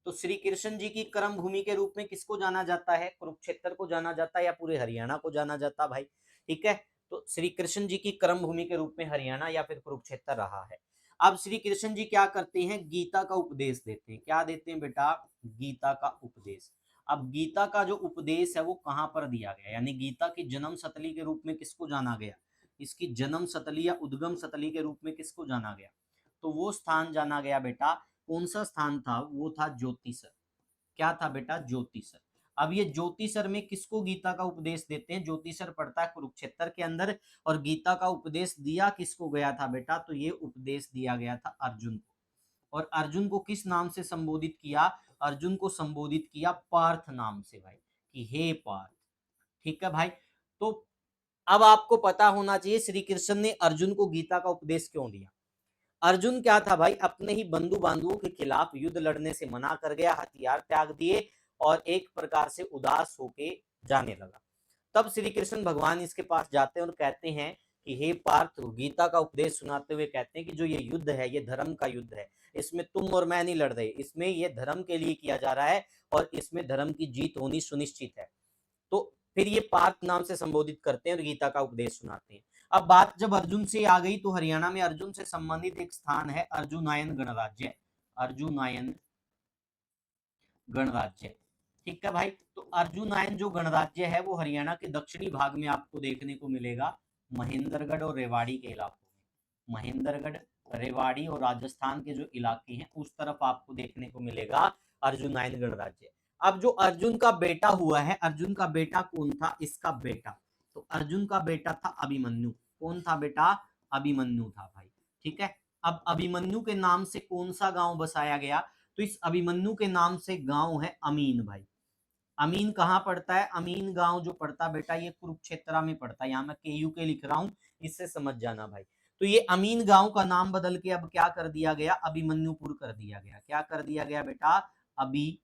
[SPEAKER 1] तो श्री कृष्ण जी की कर्म भूमि के रूप में किसको जाना जाता है? कुरुक्षेत्र को जाना जाता है, या पूरे हरियाणा को जाना जाता भाई, ठीक है। तो श्री कृष्ण जी की कर्म भूमि के रूप में हरियाणा या फिर कुरुक्षेत्र रहा है। अब श्री कृष्ण जी क्या करते हैं? गीता का उपदेश देते हैं। क्या देते हैं बेटा? गीता का उपदेश। अब गीता का जो उपदेश है वो कहां पर दिया गया, यानी गीता की जन्म सतली के रूप में किसको जाना गया? इसकी जन्म सतली या उद्गम सतली के रूप में किसको जाना गया? तो वो स्थान जाना गया बेटा, कौन सा स्थान था? वो था ज्योतिसर। क्या था बेटा? ज्योतिसर। अब ये ज्योतिसर में किसको गीता का उपदेश देते हैं? ज्योतिसर पड़ता है कुरुक्षेत्र के अंदर। और गीता का उपदेश दिया किसको गया था बेटा? तो ये उपदेश दिया गया था अर्जुन को। और अर्जुन को किस नाम से संबोधित किया? अर्जुन को संबोधित किया पार्थ नाम से भाई, कि हे पार्थ, ठीक है भाई। तो अब आपको पता होना चाहिए श्री कृष्ण ने अर्जुन को गीता का उपदेश क्यों दिया। अर्जुन क्या था भाई? अपने ही बंधु बांधवों के खिलाफ युद्ध लड़ने से मना कर गया, हथियार त्याग दिए और एक प्रकार से उदास होके जाने लगा। तब श्री कृष्ण भगवान इसके पास जाते हैं और कहते हैं कि हे पार्थ, गीता का उपदेश सुनाते हुए कहते हैं कि जो ये युद्ध है ये धर्म का युद्ध है। इसमें तुम और मैं नहीं लड़ रहे, इसमें ये धर्म के लिए किया जा रहा है और इसमें धर्म की जीत होनी सुनिश्चित है। तो फिर ये पार्थ नाम से संबोधित करते हैं और गीता का उपदेश सुनाते हैं। अब बात जब अर्जुन से आ गई तो हरियाणा में अर्जुन से संबंधित एक स्थान है अर्जुनायन गणराज्य। अर्जुनायन गणराज्य, ठीक है भाई। तो अर्जुनायन जो गणराज्य है वो हरियाणा के दक्षिणी भाग में आपको देखने को मिलेगा, महेंद्रगढ़ और रेवाड़ी के इलाकों में। महेंद्रगढ़, रेवाड़ी और राजस्थान के जो इलाके हैं उस तरफ आपको देखने को मिलेगा अर्जुनायन गणराज्य। अब जो अर्जुन का बेटा हुआ है, अर्जुन का बेटा कौन था? इसका बेटा, तो अर्जुन का बेटा था अभिमन्यु। कौन था बेटा? अभिमन्यु था भाई, ठीक है। अब अभिमन्यु के नाम से कौन सा गांव बसाया गया? तो इस अभिमन्यु के नाम से गांव है अमीन भाई। अमीन कहाँ पड़ता है? अमीन गांव जो पड़ता है बेटा ये कुरुक्षेत्र में पड़ता है। यहाँ मैं केयू के लिख रहा हूं, इससे समझ जाना भाई। तो ये अमीन गांव का नाम बदल के अब क्या कर दिया गया? अभिमन्युपुर कर दिया गया। क्या कर दिया गया बेटा? अभिमन्युपुर।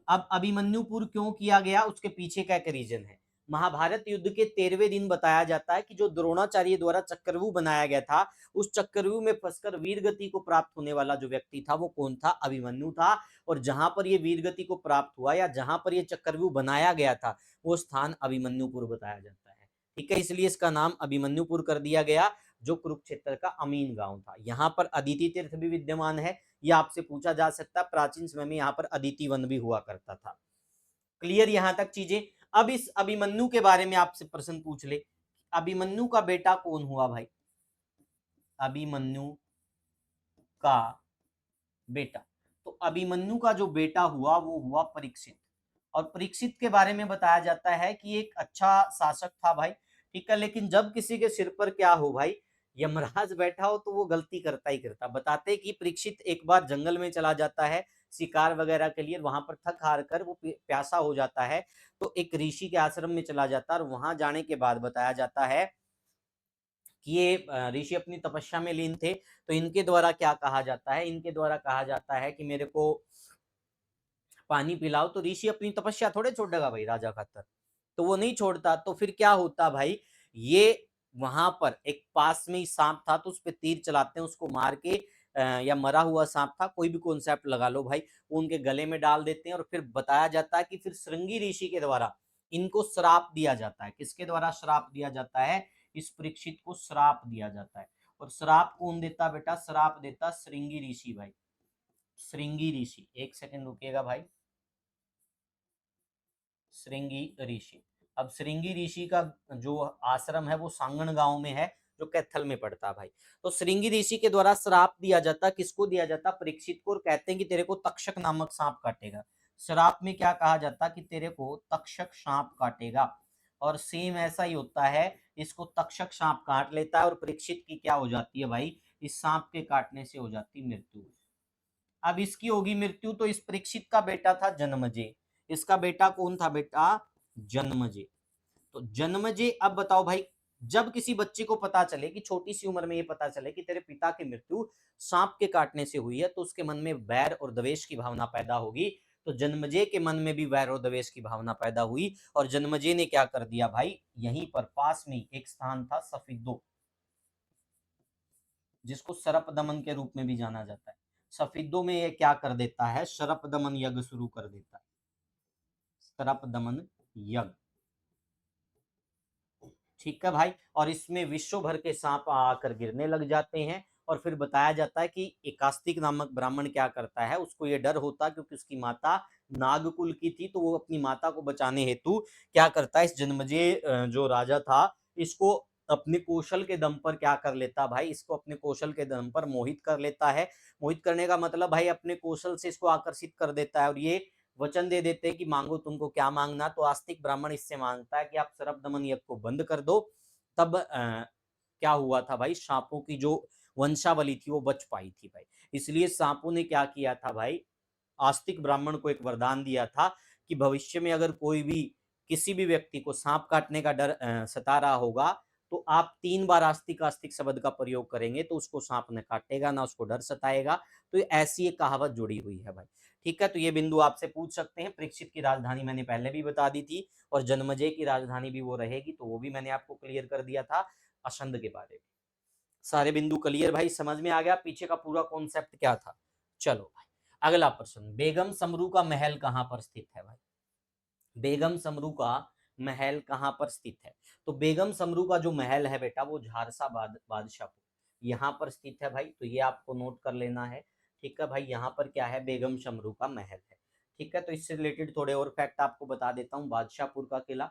[SPEAKER 1] अब अभिमन्युपुर क्यों किया गया? उसके पीछे का एक रीजन है। महाभारत युद्ध के 13वें दिन बताया जाता है कि जो द्रोणाचार्य द्वारा चक्रव्यूह बनाया गया था, उस चक्रव्यूह में फंसकर वीर गति को प्राप्त होने वाला जो व्यक्ति था वो कौन था? अभिमन्यु था। और जहां पर ये वीर गति को प्राप्त हुआ या जहां पर ये चक्रव्यूह बनाया गया था वो स्थान अभिमन्युपुर बताया जाता है, ठीक है। इसलिए इसका नाम अभिमन्युपुर कर दिया गया, जो कुरुक्षेत्र का अमीन गांव था। यहाँ पर अदिति तीर्थ भी विद्यमान है, ये आपसे पूछा जा सकता है। प्राचीन समय में यहाँ पर अदिति वन भी हुआ करता था। क्लियर यहां तक चीजें? अब इस अभिमन्यु के बारे में आपसे प्रश्न पूछ ले, अभिमन्यु का बेटा कौन हुआ भाई? अभिमन्यु का बेटा, तो अभिमन्यु का जो बेटा हुआ वो हुआ परीक्षित। और परीक्षित के बारे में बताया जाता है कि एक अच्छा शासक था भाई, ठीक है। लेकिन जब किसी के सिर पर क्या हो भाई, यमराज बैठा हो तो वो गलती करता ही करता। बताते कि परीक्षित एक बार जंगल में चला जाता है शिकार वगैरह के लिए, वहां पर थक हार कर वो प्यासा हो जाता है, तो एक ऋषि के आश्रम में चला जाता है। और वहां जाने के बाद बताया जाता है कि ये ऋषि अपनी तपस्या में लीन थे, तो इनके द्वारा क्या कहा जाता है, इनके द्वारा कहा जाता है कि मेरे को पानी पिलाओ, तो ऋषि अपनी तपस्या थोड़े छोड़ देगा भाई राजा खातर, तो वो नहीं छोड़ता। तो फिर क्या होता भाई, ये वहां पर एक पास में ही सांप था, तो उस पर तीर चलाते हैं, उसको मार के या मरा हुआ सांप था, कोई भी कॉन्सेप्ट लगा लो भाई, वो उनके गले में डाल देते हैं। और फिर बताया जाता है कि फिर श्रृंगी ऋषि के द्वारा इनको श्राप दिया जाता है। किसके द्वारा श्राप दिया जाता है, इस परीक्षित को श्राप दिया जाता है। और श्राप कौन देता बेटा, श्राप देता श्रृंगी ऋषि भाई, श्रृंगी ऋषि। एक सेकंड रुकिएगा भाई, श्रृंगी ऋषि। अब श्रृंगी ऋषि का जो आश्रम है वो सांगण गांव में है, जो कैथल में पड़ता है भाई। तो श्रृंगी ऋषि के द्वारा श्राप दिया जाता, किसको दिया जाता, परीक्षित को, और कहते हैं कि तेरे को तक्षक नामक सांप काटेगा। श्राप में क्या कहा जाता कि तेरे को तक्षक सांप काटेगा। और सेम ऐसा ही होता है, इसको तक्षक सांप काट लेता है, और परीक्षित की क्या हो जाती है भाई, इस सांप के काटने से हो जाती मृत्यु। अब इसकी होगी मृत्यु, तो इस परीक्षित का बेटा था जन्मजे। इसका बेटा कौन था बेटा, जन्मजे। तो जन्मजे, अब बताओ भाई, जब किसी बच्चे को पता चले कि छोटी सी उम्र में ये पता चले कि तेरे पिता की मृत्यु सांप के काटने से हुई है, तो उसके मन में वैर और द्वेष की भावना पैदा होगी। तो जन्मजे के मन में भी वैर और द्वेष की भावना पैदा हुई, और जन्मजे ने क्या कर दिया भाई, यहीं पर पास में एक स्थान था सफिदो, जिसको सर्प दमन के रूप में भी जाना जाता है। सफिदो में ये क्या कर देता है, सर्प दमन यज्ञ शुरू कर देता है, सर्प दमन यज्ञ। ठीक है भाई, और इसमें विश्व भर के सांप आकर गिरने लग जाते हैं। और फिर बताया जाता है कि एकास्तिक नामक ब्राह्मण क्या करता है, उसको ये डर होता क्योंकि उसकी माता नागकुल की थी, तो वो अपनी माता को बचाने हेतु क्या करता है, इस जन्मजे जो राजा था, इसको अपने कौशल के दम पर क्या कर लेता भाई, इसको अपने कौशल के दम पर मोहित कर लेता है। मोहित करने का मतलब भाई अपने कौशल से इसको आकर्षित कर देता है, और ये वचन दे देते हैं कि मांगो तुमको क्या मांगना। तो आस्तिक ब्राह्मण इससे मांगता है कि आप सर्प दमन यज्ञ को बंद कर दो। तब क्या हुआ था भाई, सांपों की जो वंशावली थी वो बच पाई थी भाई। इसलिए सांपों ने क्या किया था भाई, आस्तिक ब्राह्मण को एक वरदान दिया था कि भविष्य में अगर कोई भी किसी भी व्यक्ति को सांप काटने का डर सता रहा होगा, तो आप 3 बार आस्तिक आस्तिक शब्द का प्रयोग करेंगे, तो उसको सांप ने काटेगा ना, उसको डर सताएगा। तो ऐसी एक कहावत जुड़ी हुई है भाई। ठीक है, तो ये बिंदु आपसे पूछ सकते हैं। परीक्षित की राजधानी मैंने पहले भी बता दी थी, और जन्मजय की राजधानी भी वो रहेगी, तो वो भी मैंने आपको क्लियर कर दिया था असंध के बारे में। सारे बिंदु क्लियर भाई, समझ में आ गया पीछे का पूरा कॉन्सेप्ट क्या था। चलो भाई, अगला प्रश्न, बेगम समरू का महल कहां पर स्थित है भाई, बेगम समरू का महल कहां पर स्थित है। तो बेगम समरू का जो महल है बेटा, वो झारसा बादशाहपुर यहाँ पर स्थित है भाई, तो ये आपको नोट कर लेना है। ठीक है भाई, यहाँ पर क्या है, बेगम समरू का महल है। ठीक है, तो इससे रिलेटेड थोड़े और फैक्ट आपको बता देता हूँ। बादशाहपुर का किला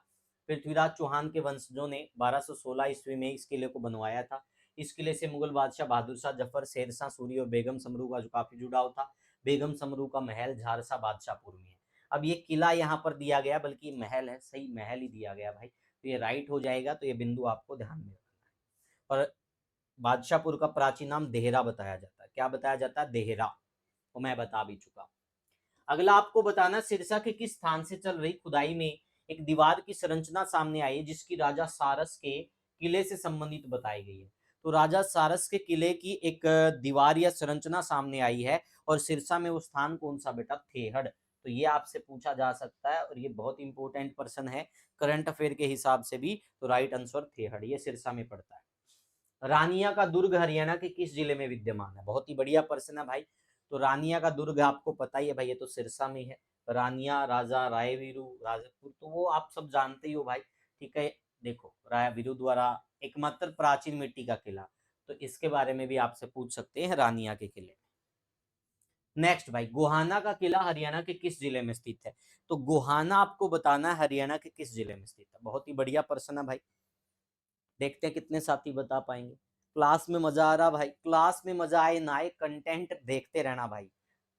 [SPEAKER 1] पृथ्वीराज चौहान के वंशजों ने 1216 ईस्वी में इस किले को बनवाया था। इस किले से मुगल बादशाह बहादुर शाह जफर, शेरशाह सूरी और बेगम समरू का जो काफी जुड़ाव था। बेगम समरू का महल झारसा बादशाहपुर में है। अब ये किला यहाँ पर दिया गया, बल्कि महल है, सही महल ही दिया गया भाई, तो ये राइट हो जाएगा। तो ये बिंदु आपको ध्यान में रखना है। और बादशाहपुर का प्राचीन नाम देहरा बताया जाता है। क्या बताया जाता है, देहरा, वो मैं बता भी चुका। अगला आपको बताना, सिरसा के किस स्थान से चल रही खुदाई में एक दीवार की संरचना सामने आई है, जिसकी राजा सारस के किले से संबंधित बताई गई है। तो राजा सारस के किले की एक दीवार या संरचना सामने आई है, और सिरसा में वो स्थान कौन सा बेटा, थेहड़। तो ये आपसे पूछा जा सकता है, और ये बहुत इंपॉर्टेंट पर्सन है करंट अफेयर के हिसाब से भी। तो राइट आंसर थेहड़, ये सिरसा में पड़ता है। रानिया का दुर्ग हरियाणा के किस जिले में विद्यमान है, बहुत ही बढ़िया प्रश्न है भाई। तो रानिया का दुर्ग आपको पता ही है भाई, ये तो सिरसा में है। रानिया, राजा रायवीरू, राजपुर, तो वो आप सब जानते ही हो भाई। ठीक है, देखो रायवीरू द्वारा एकमात्र प्राचीन मिट्टी का किला, तो इसके बारे में भी आपसे पूछ सकते हैं, रानिया के किले। नेक्स्ट भाई, गोहाना का किला हरियाणा के किस जिले में स्थित है। तो गोहाना आपको बताना है हरियाणा के किस जिले में स्थित है, बहुत ही बढ़िया प्रश्न है भाई। देखते हैं कितने साथी बता पाएंगे। क्लास में मजा आ रहा भाई, क्लास में मजा आए ना आए, कंटेंट देखते रहना भाई,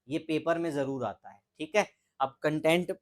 [SPEAKER 1] ये पेपर में जरूर आता है। ठीक है, अब कंटेंट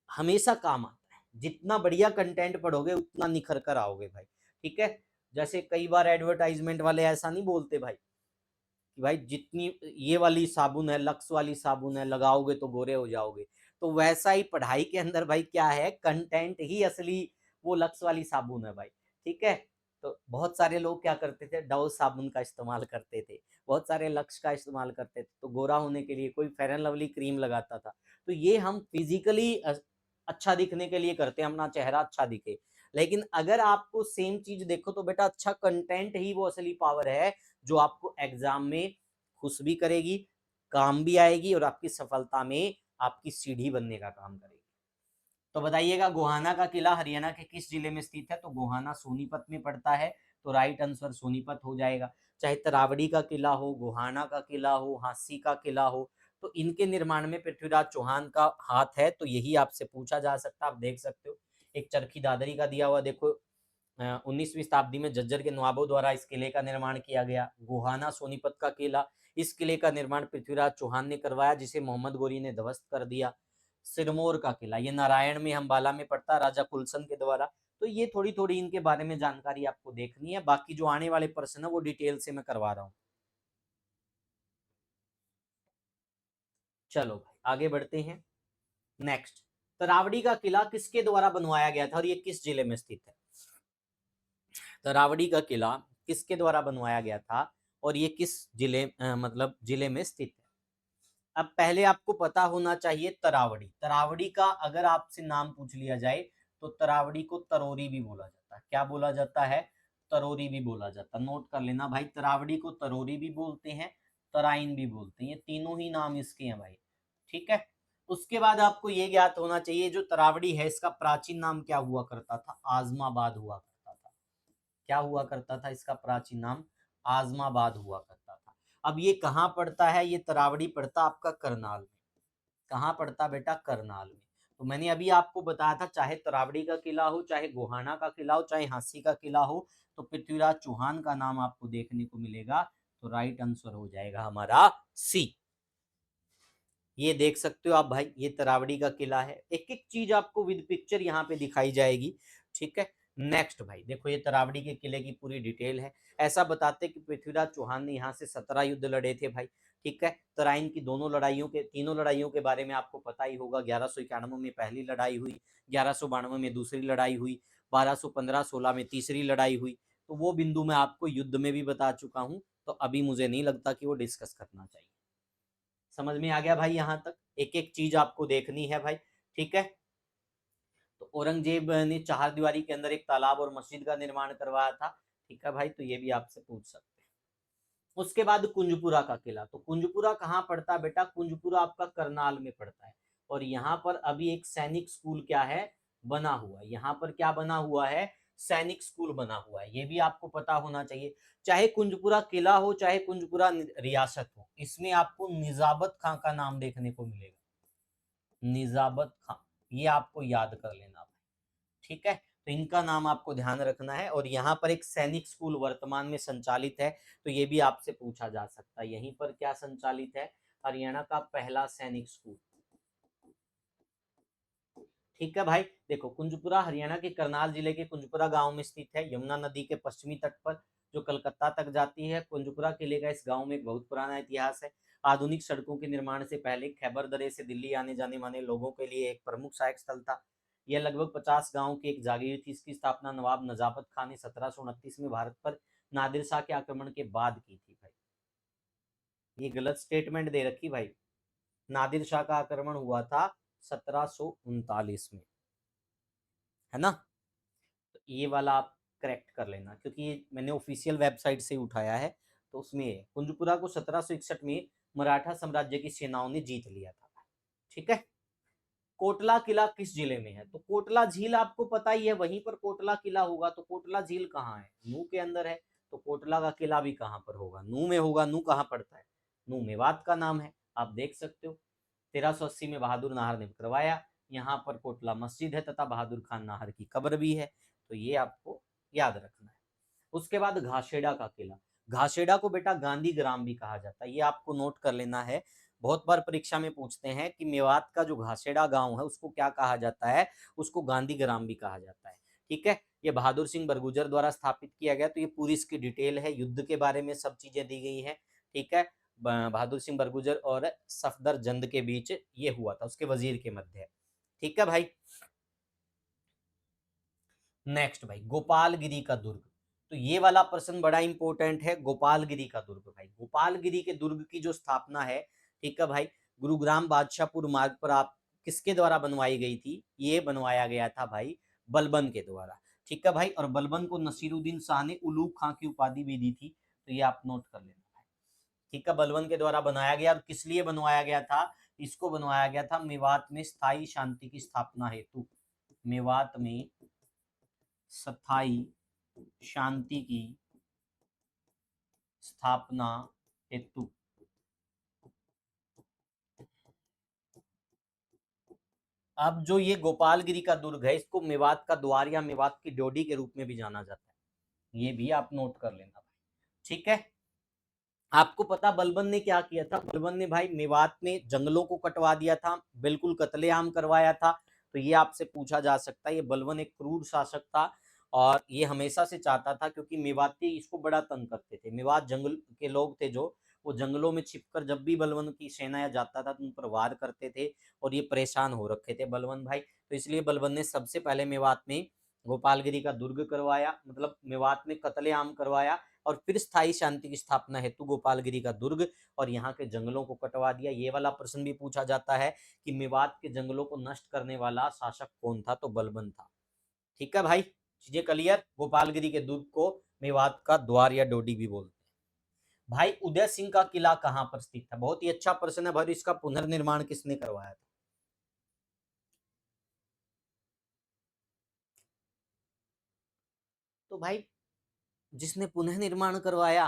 [SPEAKER 1] हमेशा काम आता है, जितना बढ़िया कंटेंट पढ़ोगे उतना निखर कर आओगे भाई। ठीक है, जैसे कई बार एडवर्टाइजमेंट वाले ऐसा नहीं बोलते भाई कि भाई जितनी ये वाली साबुन है, लक्स वाली साबुन है, लगाओगे तो गोरे हो जाओगे। तो वैसा ही पढ़ाई के अंदर भाई क्या है, कंटेंट ही असली वो लक्स वाली साबुन है भाई। ठीक है, तो बहुत सारे लोग क्या करते थे, डव साबुन का इस्तेमाल करते थे, बहुत सारे लक्स का इस्तेमाल करते थे, तो गोरा होने के लिए कोई फेयर एंड लवली क्रीम लगाता था। तो ये हम फिजिकली अच्छा दिखने के लिए करते हैं, अपना चेहरा अच्छा दिखे। लेकिन अगर आपको सेम चीज देखो तो बेटा अच्छा कंटेंट ही वो असली पावर है जो आपको एग्जाम में खुश भी करेगी, काम भी आएगी और आपकी सफलता में आपकी सीढ़ी बनने का काम करेगी। तो बताइएगा, गोहाना का किला हरियाणा के किस जिले में स्थित है? तो गोहाना सोनीपत में पड़ता है, तो राइट आंसर सोनीपत हो जाएगा। चाहे तरावड़ी का किला हो, गोहाना का किला हो, हांसी का किला हो, तो इनके निर्माण में पृथ्वीराज चौहान का हाथ है, तो यही आपसे पूछा जा सकता है। आप देख सकते हो एक चरखी दादरी का दिया हुआ, देखो 19वीं शताब्दी में झज्जर के नवाबों द्वारा इस किले का निर्माण किया गया। गोहाना सोनीपत का किला, इस किले का निर्माण पृथ्वीराज चौहान ने करवाया, जिसे मोहम्मद गोरी ने ध्वस्त कर दिया। सिरमौर का किला, ये नारायण में अंबाला में पड़ता, राजा कुलसन के द्वारा। तो ये थोड़ी थोड़ी इनके बारे में जानकारी आपको देखनी है, बाकी जो आने वाले प्रश्न है वो डिटेल से मैं करवा रहा हूँ। चलो भाई आगे बढ़ते हैं। नेक्स्ट, तरावड़ी का किला किसके द्वारा बनवाया गया था और ये किस जिले में स्थित है? तरावड़ी का किला किसके द्वारा बनवाया गया था और ये किस जिले मतलब जिले में स्थित है? अब पहले आपको पता होना चाहिए तरावड़ी। तरावड़ी का अगर आपसे नाम पूछ लिया जाए तो तरावड़ी को तरोरी भी बोला जाता है। क्या बोला जाता है? तरोरी भी बोला जाता है। नोट कर लेना भाई, तरावड़ी को तरोरी भी बोलते हैं, तराइन भी बोलते हैं, ये तीनों ही नाम इसके हैं भाई। ठीक है। उसके बाद आपको ये ज्ञात होना चाहिए, जो तरावड़ी है इसका प्राचीन नाम क्या हुआ करता था? आजमाबाद हुआ करता था। क्या हुआ करता था इसका प्राचीन नाम? आजमाबाद हुआ करता था। अब ये कहाँ पड़ता है? ये तरावड़ी पड़ता आपका करनाल में। कहाँ पड़ता बेटा? करनाल में। तो मैंने अभी आपको बताया था, चाहे तरावड़ी का किला हो, चाहे गोहाना का किला हो, चाहे हांसी का किला हो, तो पृथ्वीराज चौहान का नाम आपको देखने को मिलेगा। तो राइट आंसर हो जाएगा हमारा सी। ये देख सकते हो आप भाई, ये तरावड़ी का किला है। एक एक चीज आपको विद पिक्चर यहाँ पे दिखाई जाएगी। ठीक है। नेक्स्ट भाई देखो, ये तरावड़ी के किले की पूरी डिटेल है। ऐसा बताते कि पृथ्वीराज चौहान ने यहाँ से 17 युद्ध लड़े थे भाई। ठीक है। तराइन की दोनों लड़ाइयों के, तीनों लड़ाइयों के बारे में आपको पता ही होगा। 1191 में पहली लड़ाई हुई, 1192 में दूसरी लड़ाई हुई, 1215-16 में तीसरी लड़ाई हुई। तो वो बिंदु मैं आपको युद्ध में भी बता चुका हूँ, तो अभी मुझे नहीं लगता कि वो डिस्कस करना चाहिए। समझ में आ गया भाई? यहां तक एक एक चीज आपको देखनी है भाई। ठीक है। तो औरंगजेब ने चार दीवारी के अंदर एक तालाब और मस्जिद का निर्माण करवाया था। ठीक है भाई, तो ये भी आपसे पूछ सकते हैं। उसके बाद कुंजपुरा का किला, तो कुंजपुरा कहाँ पड़ता है बेटा? कुंजपुरा आपका करनाल में पड़ता है। और यहाँ पर अभी एक सैनिक स्कूल क्या है? बना हुआ है। यहाँ पर क्या बना हुआ है? सैनिक स्कूल बना हुआ है। ये भी आपको पता होना चाहिए। चाहे कुंजपुरा किला हो, चाहे कुंजपुरा रियासत हो, इसमें आपको निजाबत खां का नाम देखने को मिलेगा। निजाबत खां, ये आपको याद कर लेना भाई। ठीक है। तो इनका नाम आपको ध्यान रखना है। और यहाँ पर एक सैनिक स्कूल वर्तमान में संचालित है, तो ये भी आपसे पूछा जा सकता है। यहीं पर क्या संचालित है? हरियाणा का पहला सैनिक स्कूल। ठीक है भाई। देखो, कुंजपुरा हरियाणा के करनाल जिले के कुंजपुरा गांव में स्थित है, यमुना नदी के पश्चिमी तट पर, जो कलकत्ता तक जाती है। कुंजपुरा किले का इस गांव में एक बहुत पुराना इतिहास है। आधुनिक सड़कों के निर्माण से पहले खैबर दरे से दिल्ली आने जाने वाले लोगों के लिए एक प्रमुख सहायक स्थल था। यह लगभग 50 गांव की एक जागीर थी। इसकी स्थापना नवाब नजाबत खान ने 1729 में भारत पर नादिर शाह के आक्रमण के बाद की थी भाई। ये गलत स्टेटमेंट दे रखी भाई। नादिर शाह का आक्रमण हुआ था 1739 में, है ना? तो ये वाला आप करेक्ट कर लेना, क्योंकि ये मैंने ऑफिशियल वेबसाइट से उठाया है। तो उसमें कुंजपुरा को 1761 में मराठा साम्राज्य की सेनाओं ने जीत लिया था। ठीक है। कोटला किला किस जिले में है? तो कोटला झील आपको पता ही है, वहीं पर कोटला किला होगा। तो कोटला झील कहाँ है? नू के अंदर है। तो कोटला का किला भी कहाँ पर होगा? नू में होगा। नू कहाँ पड़ता है? नू मेवात का नाम है, आप देख सकते हो। 1380 में बहादुर नाहर ने करवाया। यहाँ पर कोटला मस्जिद है तथा बहादुर खान नाहर की कब्र भी है। तो ये आपको याद रखना है। उसके बाद घासेड़ा का किला। घासेड़ा को बेटा गांधी ग्राम भी कहा जाता है, ये आपको नोट कर लेना है। बहुत बार परीक्षा में पूछते हैं कि मेवात का जो घासेड़ा गांव है उसको क्या कहा जाता है? उसको गांधी ग्राम भी कहा जाता है। ठीक है। ये बहादुर सिंह बरगुजर द्वारा स्थापित किया गया। तो ये पूरी इसकी डिटेल है, युद्ध के बारे में सब चीजें दी गई हैं। ठीक है। बहादुर सिंह बरगुजर और सफदर जंग के बीच ये हुआ था, उसके वजीर के मध्य। ठीक है भाई। नेक्स्ट भाई, गोपालगिरी का दुर्ग। तो ये वाला प्रश्न बड़ा इंपॉर्टेंट है, गोपालगिरी का दुर्ग भाई। गोपालगिरी के दुर्ग की जो स्थापना है, ठीक है भाई, गुरुग्राम बादशाहपुर मार्ग पर आप किसके द्वारा बनवाई गई थी? ये बनवाया गया था भाई बलबन के द्वारा, ठीक है भाई। और बलबन को नसीरुद्दीन शाह ने उलूग खां की उपाधि भी दी थी, तो ये आप नोट कर लेना भाई, ठीक है। बलबन के द्वारा बनाया गया। और किस लिए बनवाया गया था? इसको बनवाया गया था मेवात में स्थायी शांति की स्थापना हेतु। मेवात में स्थायी शांति की स्थापना हेतु। अब जो ये गोपालगिरी का दुर्ग है, इसको मेवात का द्वार या मेवात की डोडी के रूप में भी जाना जाता है, ये भी आप नोट कर लेना भाई, ठीक है। आपको पता बलबन ने क्या किया था? बलबन ने भाई मेवात में जंगलों को कटवा दिया था, बिल्कुल कत्लेआम करवाया था। तो ये आपसे पूछा जा सकता है, ये बलबन एक क्रूर शासक था और ये हमेशा से चाहता था, क्योंकि मेवाती इसको बड़ा तंग करते थे। मेवात जंगल के लोग थे जो, वो जंगलों में छिपकर जब भी बलबन की सेना जाता था तो उन पर वार करते थे, और ये परेशान हो रखे थे बलबन भाई। तो इसलिए बलबन ने सबसे पहले मेवात में गोपालगिरी का दुर्ग करवाया, मतलब मेवात में कत्लेआम करवाया, और फिर स्थायी शांति की स्थापना हेतु गोपालगिरी का दुर्ग और यहाँ के जंगलों को कटवा दिया। ये वाला प्रश्न भी पूछा जाता है कि मेवात के जंगलों को नष्ट करने वाला शासक कौन था? तो बलबन था, ठीक है भाई। चीजें क्लियर। गोपालगिरी के दुर्ग को मेवात का द्वार या डोडी भी बोलते हैं भाई। उदय सिंह का किला कहाँ पर स्थित था? बहुत ही अच्छा प्रश्न है भाई। इसका पुनर्निर्माण किसने करवाया था? तो भाई जिसने पुनः निर्माण करवाया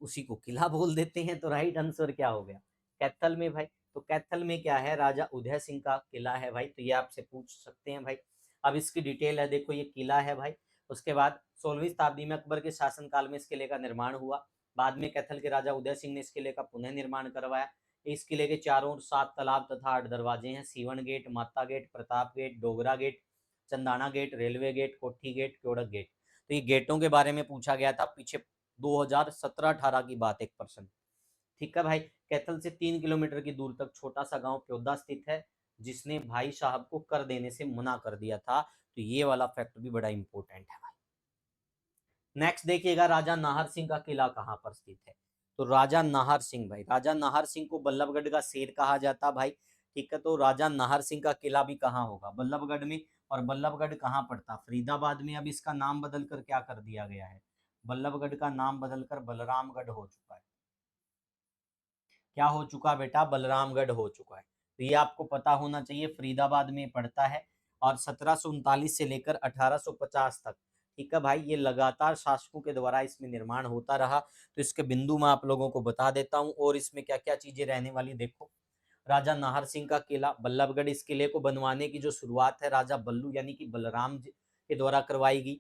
[SPEAKER 1] उसी को किला बोल देते हैं। तो राइट आंसर क्या हो गया? कैथल में भाई। तो कैथल में क्या है? राजा उदय सिंह का किला है भाई। तो ये आपसे पूछ सकते हैं भाई। अब इसकी डिटेल है, देखो ये किला है भाई। उसके बाद 16वीं शताब्दी में अकबर के शासनकाल में इस किले का निर्माण हुआ। बाद में कैथल के राजा उदय सिंह ने इस किले का पुनः निर्माण करवाया। इस किले के चारों ओर 7 तालाब तथा 8 दरवाजे हैं। Sewan gate, Mata gate, Pratap gate, Dogra gate, Chandana gate, railway gate, Kothi gate, क्योड़क गेट। तो ये गेटों के बारे में पूछा गया था पीछे 2017-18 की बात, 1%, ठीक है भाई। कैथल से 3 किलोमीटर की दूर तक छोटा सा गांव प्योदा स्थित है, जिसने भाई साहब को कर देने से मना कर दिया था। तो ये वाला फैक्ट भी बड़ा इंपॉर्टेंट है भाई। नेक्स्ट देखिएगा, राजा नाहर सिंह का किला कहाँ पर स्थित है? तो राजा नाहर सिंह भाई, राजा नाहर सिंह को बल्लभगढ़ का शेर कहा जाता भाई, ठीक है। तो राजा नाहर सिंह का किला भी कहाँ होगा? बल्लभगढ़ में। और बल्लभगढ़ कहाँ पड़ता? फरीदाबाद में। अब इसका नाम बदलकर क्या कर दिया गया है? बल्लभगढ़ का नाम बदलकर बलरामगढ़ हो चुका है। क्या हो चुका बेटा? बलरामगढ़ हो चुका है। तो ये आपको पता होना चाहिए, फरीदाबाद में पड़ता है। और 1739 से लेकर 1850 तक, ठीक है भाई, ये लगातार शासकों के द्वारा इसमें निर्माण होता रहा। तो इसके बिंदु मैं आप लोगों को बता देता हूँ। और इसमें क्या क्या चीजें रहने वाली देखो। राजा नाहर सिंह का किला बल्लभगढ़, इस किले को बनवाने की जो शुरुआत है राजा बल्लू यानी कि बलराम के द्वारा करवाई गई।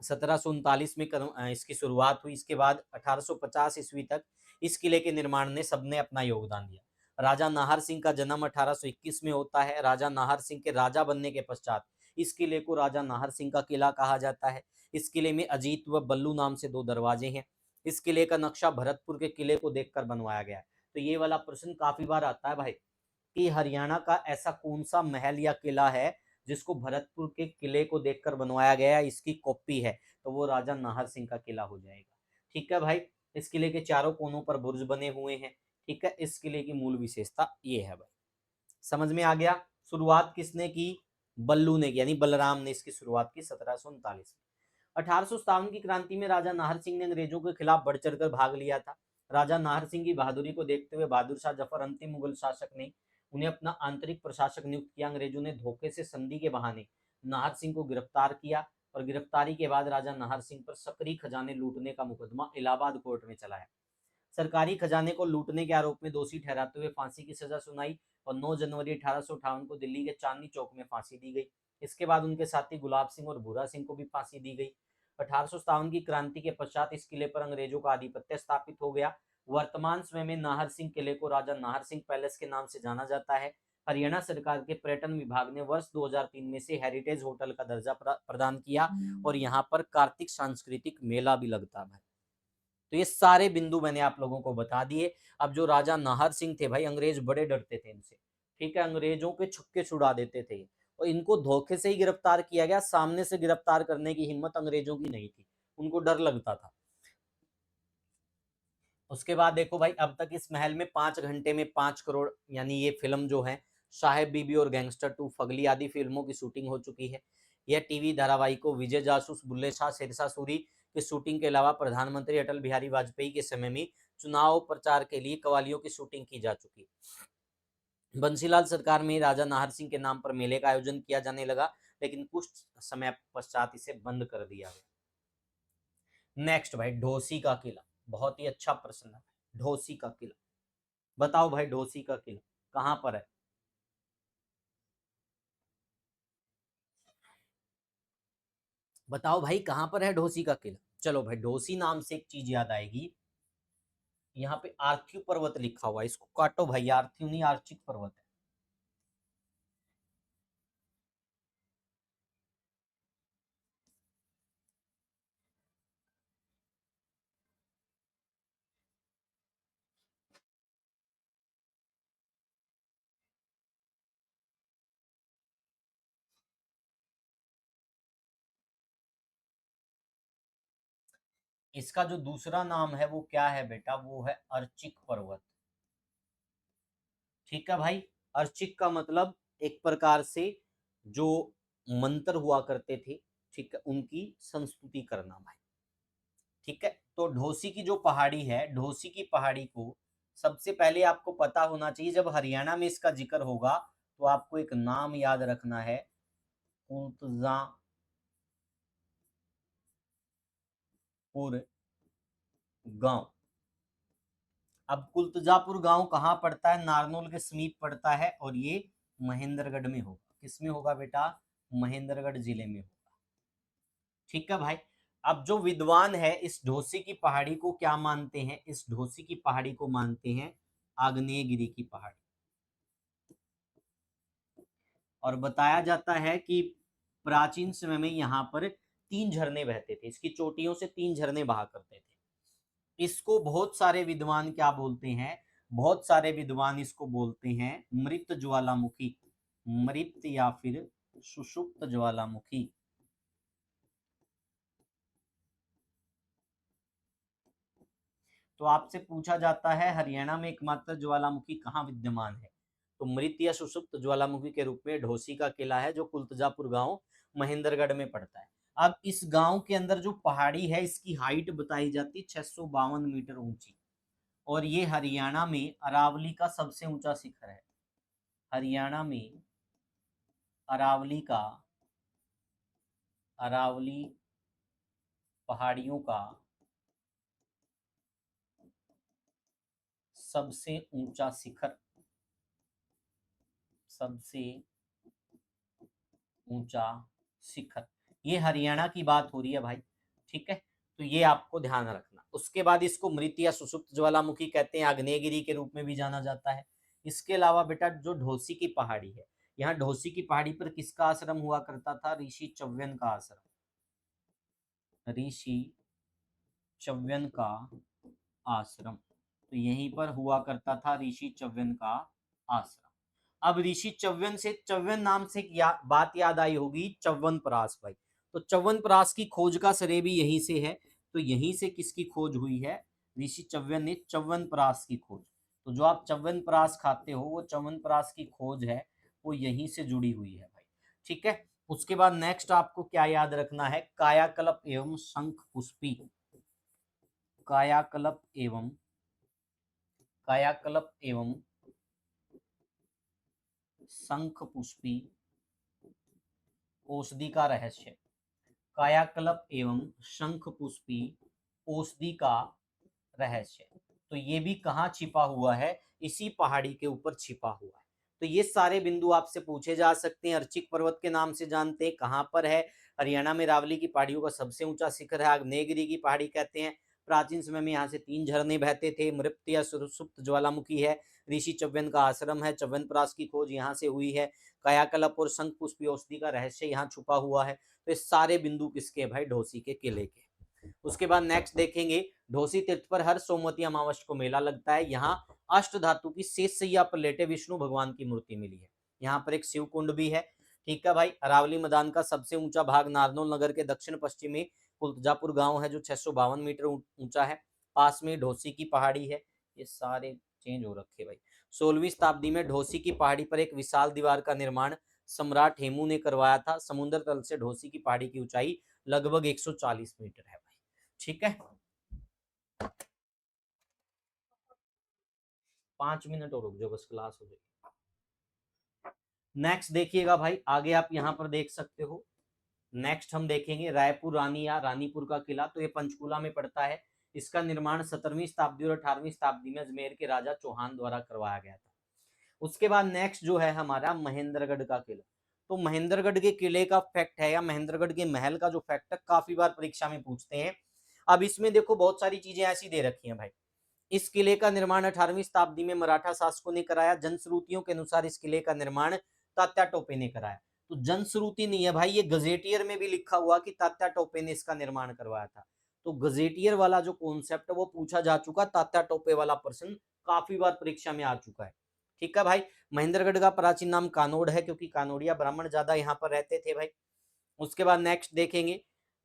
[SPEAKER 1] 1739 में इसकी शुरुआत हुई। इसके बाद 1850 ईस्वी तक इस किले के निर्माण ने सबने अपना योगदान दिया। राजा नाहर सिंह का जन्म 1821 में होता है। राजा नाहर सिंह के राजा बनने के पश्चात इस किले को राजा नाहर सिंह का किला कहा जाता है। इस किले में अजीत व बल्लू नाम से 2 दरवाजे हैं। इस किले का नक्शा भरतपुर के किले को देखकर बनवाया गया है। तो ये वाला प्रश्न काफी बार आता है भाई कि हरियाणा का ऐसा कौन सा महल या किला है जिसको भरतपुर के किले को देखकर बनवाया गया है, इसकी कॉपी है? तो वो राजा नाहर सिंह का किला हो जाएगा, ठीक है भाई। इस किले के चारों कोनों पर बुर्ज बने हुए हैं, ठीक है। इस किले की मूल विशेषता ये है भाई। समझ में आ गया? शुरुआत किसने की? बल्लू ने, यानी बलराम ने इसकी शुरुआत की 1739 में। 1857 की क्रांति में राजा नाहर सिंह ने अंग्रेजों के खिलाफ बढ़ चढ़कर भाग लिया था। राजा नाहर सिंह की बहादुरी को देखते हुए बहादुर शाह जफर अंतिम मुगल शासक ने उन्हें अपना आंतरिक प्रशासक नियुक्त किया। अंग्रेजों ने धोखे से संधि के बहाने नाहर सिंह को गिरफ्तार किया, और गिरफ्तारी के बाद राजा नाहर सिंह पर सकरी खजाने लूटने का मुकदमा इलाहाबाद कोर्ट में चलाया। सरकारी खजाने को लूटने के आरोप में दोषी ठहराते हुए फांसी की सजा सुनाई, और 9 जनवरी 1858 को दिल्ली के चांदनी चौक में फांसी दी गई। इसके बाद उनके साथी गुलाब सिंह और भूरा सिंह को भी फांसी दी गई। 1857 की क्रांति के पश्चात इस किले पर अंग्रेजों का आधिपत्य स्थापित हो गया। वर्तमान समय में नाहर सिंह किले को राजा नाहर सिंह पैलेस के नाम से जाना जाता है। हरियाणा सरकार के पर्यटन विभाग ने वर्ष 2003 में से हेरिटेज होटल का दर्जा प्रदान किया, और यहाँ पर कार्तिक सांस्कृतिक मेला भी लगता है। तो ये सारे बिंदु मैंने आप लोगों को बता दिए। अब जो राजा नाहर सिंह थे भाई, अंग्रेज बड़े डरते थे इनसे, ठीक है। अंग्रेजों के छक्के छुड़ा देते थे, और इनको धोखे से ही गिरफ्तार किया गया, सामने से गिरफ्तार करने की हिम्मत अंग्रेजों की नहीं थी। उनको डर लगता था। उसके बाद देखो भाई, अब तक इस महल में 5 घंटे में 5 करोड़, यानी ये फिल्म जो है साहेब बीबी और गैंगस्टर 2, फगली आदि फिल्मों की शूटिंग हो चुकी है। यह टीवी धारावाहिकों विजय जासूस, बुल्ले शाह, शेरशाह सूरी की शूटिंग के अलावा प्रधानमंत्री अटल बिहारी वाजपेयी के समय में चुनाव प्रचार के लिए कवालियों की शूटिंग की जा चुकी। बंसीलाल सरकार में राजा नाहर सिंह के नाम पर मेले का आयोजन किया जाने लगा, लेकिन कुछ समय पश्चात इसे बंद कर दिया गया। नेक्स्ट भाई, ढोसी का किला, बहुत ही अच्छा प्रश्न है। ढोसी का किला, बताओ भाई ढोसी का किला कहां पर है? बताओ भाई कहां पर है ढोसी का किला? चलो भाई, ढोसी नाम से एक चीज याद आएगी, यहाँ पे आर्थिव पर्वत लिखा हुआ है, इसको काटो भाई, आर्थिव नहीं आर्चिक पर्वत है। इसका जो दूसरा नाम है वो क्या है बेटा? वो है अर्चिक पर्वत। ठीक है भाई, अर्चिक का मतलब एक प्रकार से जो मंत्र हुआ करते थे, ठीक है, उनकी संस्तुति करना भाई। ठीक है, तो ढोसी की जो पहाड़ी है, ढोसी की पहाड़ी को सबसे पहले आपको पता होना चाहिए, जब हरियाणा में इसका जिक्र होगा तो आपको एक नाम याद रखना है, कुतजापुर गांव। अब कुतजापुर गांव कहाँ पड़ता है? नारनौल के समीप पड़ता है, और ये महेंद्रगढ़ में होगा। किसमें होगा बेटा? महेंद्रगढ़ जिले में होगा। ठीक है भाई, अब जो विद्वान है इस ढोसी की पहाड़ी को क्या मानते हैं? इस ढोसी की पहाड़ी को मानते हैं आग्नेयगिरी की पहाड़ी। और बताया जाता है कि प्राचीन समय में यहाँ पर 3 झरने बहते थे, इसकी चोटियों से 3 झरने बहा करते थे। इसको बहुत सारे विद्वान क्या बोलते हैं? बहुत सारे विद्वान इसको बोलते हैं मृत ज्वालामुखी, मृत या फिर सुषुप्त ज्वालामुखी। तो आपसे पूछा जाता है हरियाणा में एकमात्र ज्वालामुखी कहाँ विद्यमान है, तो मृत या सुषुप्त ज्वालामुखी के रूप में ढोसी का किला है, जो कुलतजापुर गांव महेंद्रगढ़ में पड़ता है। अब इस गांव के अंदर जो पहाड़ी है, इसकी हाइट बताई जाती है 652 मीटर ऊंची, और ये हरियाणा में अरावली का सबसे ऊंचा शिखर है। हरियाणा में अरावली का, अरावली पहाड़ियों का सबसे ऊंचा शिखर, सबसे ऊंचा शिखर, ये हरियाणा की बात हो रही है भाई। ठीक है, तो ये आपको ध्यान रखना। उसके बाद इसको मृत या सुषुप्त ज्वालामुखी कहते हैं, आग्नेयगिरी के रूप में भी जाना जाता है। इसके अलावा बेटा जो ढोसी की पहाड़ी है, यहाँ ढोसी की पहाड़ी पर किसका आश्रम हुआ करता था? ऋषि च्यवन का आश्रम, ऋषि च्यवन का आश्रम। तो यहीं पर हुआ करता था ऋषि च्यवन का आश्रम। अब ऋषि च्यवन से, च्यवन नाम से बात याद आई होगी, च्यवन प्राश भाई। तो च्यवन प्राश की खोज का श्रेय भी यहीं से है। तो यहीं से किसकी खोज हुई है? ऋषि च्यवन ने च्यवन प्राश की खोज। तो जो आप च्यवन प्राश खाते हो, वो च्यवन प्राश की खोज है, वो यहीं से जुड़ी हुई है भाई। ठीक है, उसके बाद नेक्स्ट आपको क्या याद रखना है? कायाकल्प एवं शंख पुष्पी, कायाकल्प एवं, कायाकल्प एवं शंख पुष्पी औषधि का रहस्य, कायाकल्प एवं शंख पुष्पी औषधि का रहस्य। तो ये भी कहाँ छिपा हुआ है? इसी पहाड़ी के ऊपर छिपा हुआ है। तो ये सारे बिंदु आपसे पूछे जा सकते हैं। अर्चिक पर्वत के नाम से जानते हैं, कहाँ पर है? हरियाणा में रावली की पहाड़ियों का सबसे ऊंचा शिखर है, आग्नेयगिरी की पहाड़ी कहते हैं। प्राचीन समय में यहाँ से 3 झरने बहते थे, मृत या सुषुप्त ज्वालामुखी है, ऋषि च्यवन का आश्रम है, च्यवनप्राश की खोज यहाँ से हुई है, कायाकल्प और शंख पुष्पी औषधि का रहस्य यहाँ छुपा हुआ है। तो ये सारे बिंदु किसके भाई? ढोसी के किले के। उसके बाद नेक्स्ट देखेंगे, ढोसी तीर्थ पर हर सोमवती अमावस्या को मेला लगता है। यहाँ अष्ट धातु की शेष सैया पर लेटे विष्णु भगवान की मूर्ति मिली है। यहाँ पर एक शिव कुंड भी है। ठीक है भाई, अरावली मैदान का सबसे ऊंचा भाग नारनौल नगर के दक्षिण पश्चिम में कुलजापुर गांव है जो 652 मीटर ऊंचा है, पास में ढोसी की पहाड़ी है। ये सारे चेंज हो रखे भाई। 16वीं शताब्दी में ढोसी की पहाड़ी पर एक विशाल दीवार का निर्माण सम्राट हेमू ने करवाया था। समुद्र तल से ढोसी की पहाड़ी की ऊंचाई लगभग 140 मीटर है भाई। ठीक है, 5 मिनट और रुक जाओ बस, क्लास हो जाएगी। नेक्स्ट देखिएगा भाई, आगे आप यहाँ पर देख सकते हो। नेक्स्ट हम देखेंगे रायपुर रानी या रानीपुर का किला। तो ये पंचकुला में पड़ता है। इसका निर्माण 17वीं शताब्दी और 18वीं शताब्दी में अजमेर के राजा चौहान द्वारा करवाया गया था। उसके बाद नेक्स्ट जो है हमारा महेंद्रगढ़ का किला। तो महेंद्रगढ़ के किले का फैक्ट है या महेंद्रगढ़ के महल का जो फैक्ट है, काफी बार परीक्षा में पूछते हैं। अब इसमें देखो बहुत सारी चीजें ऐसी दे रखी हैं भाई। इस किले का निर्माण 18वीं शताब्दी में मराठा शासकों ने कराया। जनश्रुतियों के अनुसार इस किले का निर्माण तात्या टोपे ने कराया। तो जनश्रुति नहीं है भाई, ये गजेटियर में भी लिखा हुआ कि तात्या टोपे ने इसका निर्माण करवाया था। तो गजेटियर वाला जो कॉन्सेप्ट है वो पूछा जा चुका, तात्या टोपे वाला प्रश्न काफी बार परीक्षा में आ चुका है। ठीक है भाई। महेंद्रगढ़ का प्राचीन नाम कानोड़ है, क्योंकि कानोड़िया ब्राह्मण ज्यादा यहाँ पर रहते थे भाई। उसके बाद नेक्स्ट देखेंगे,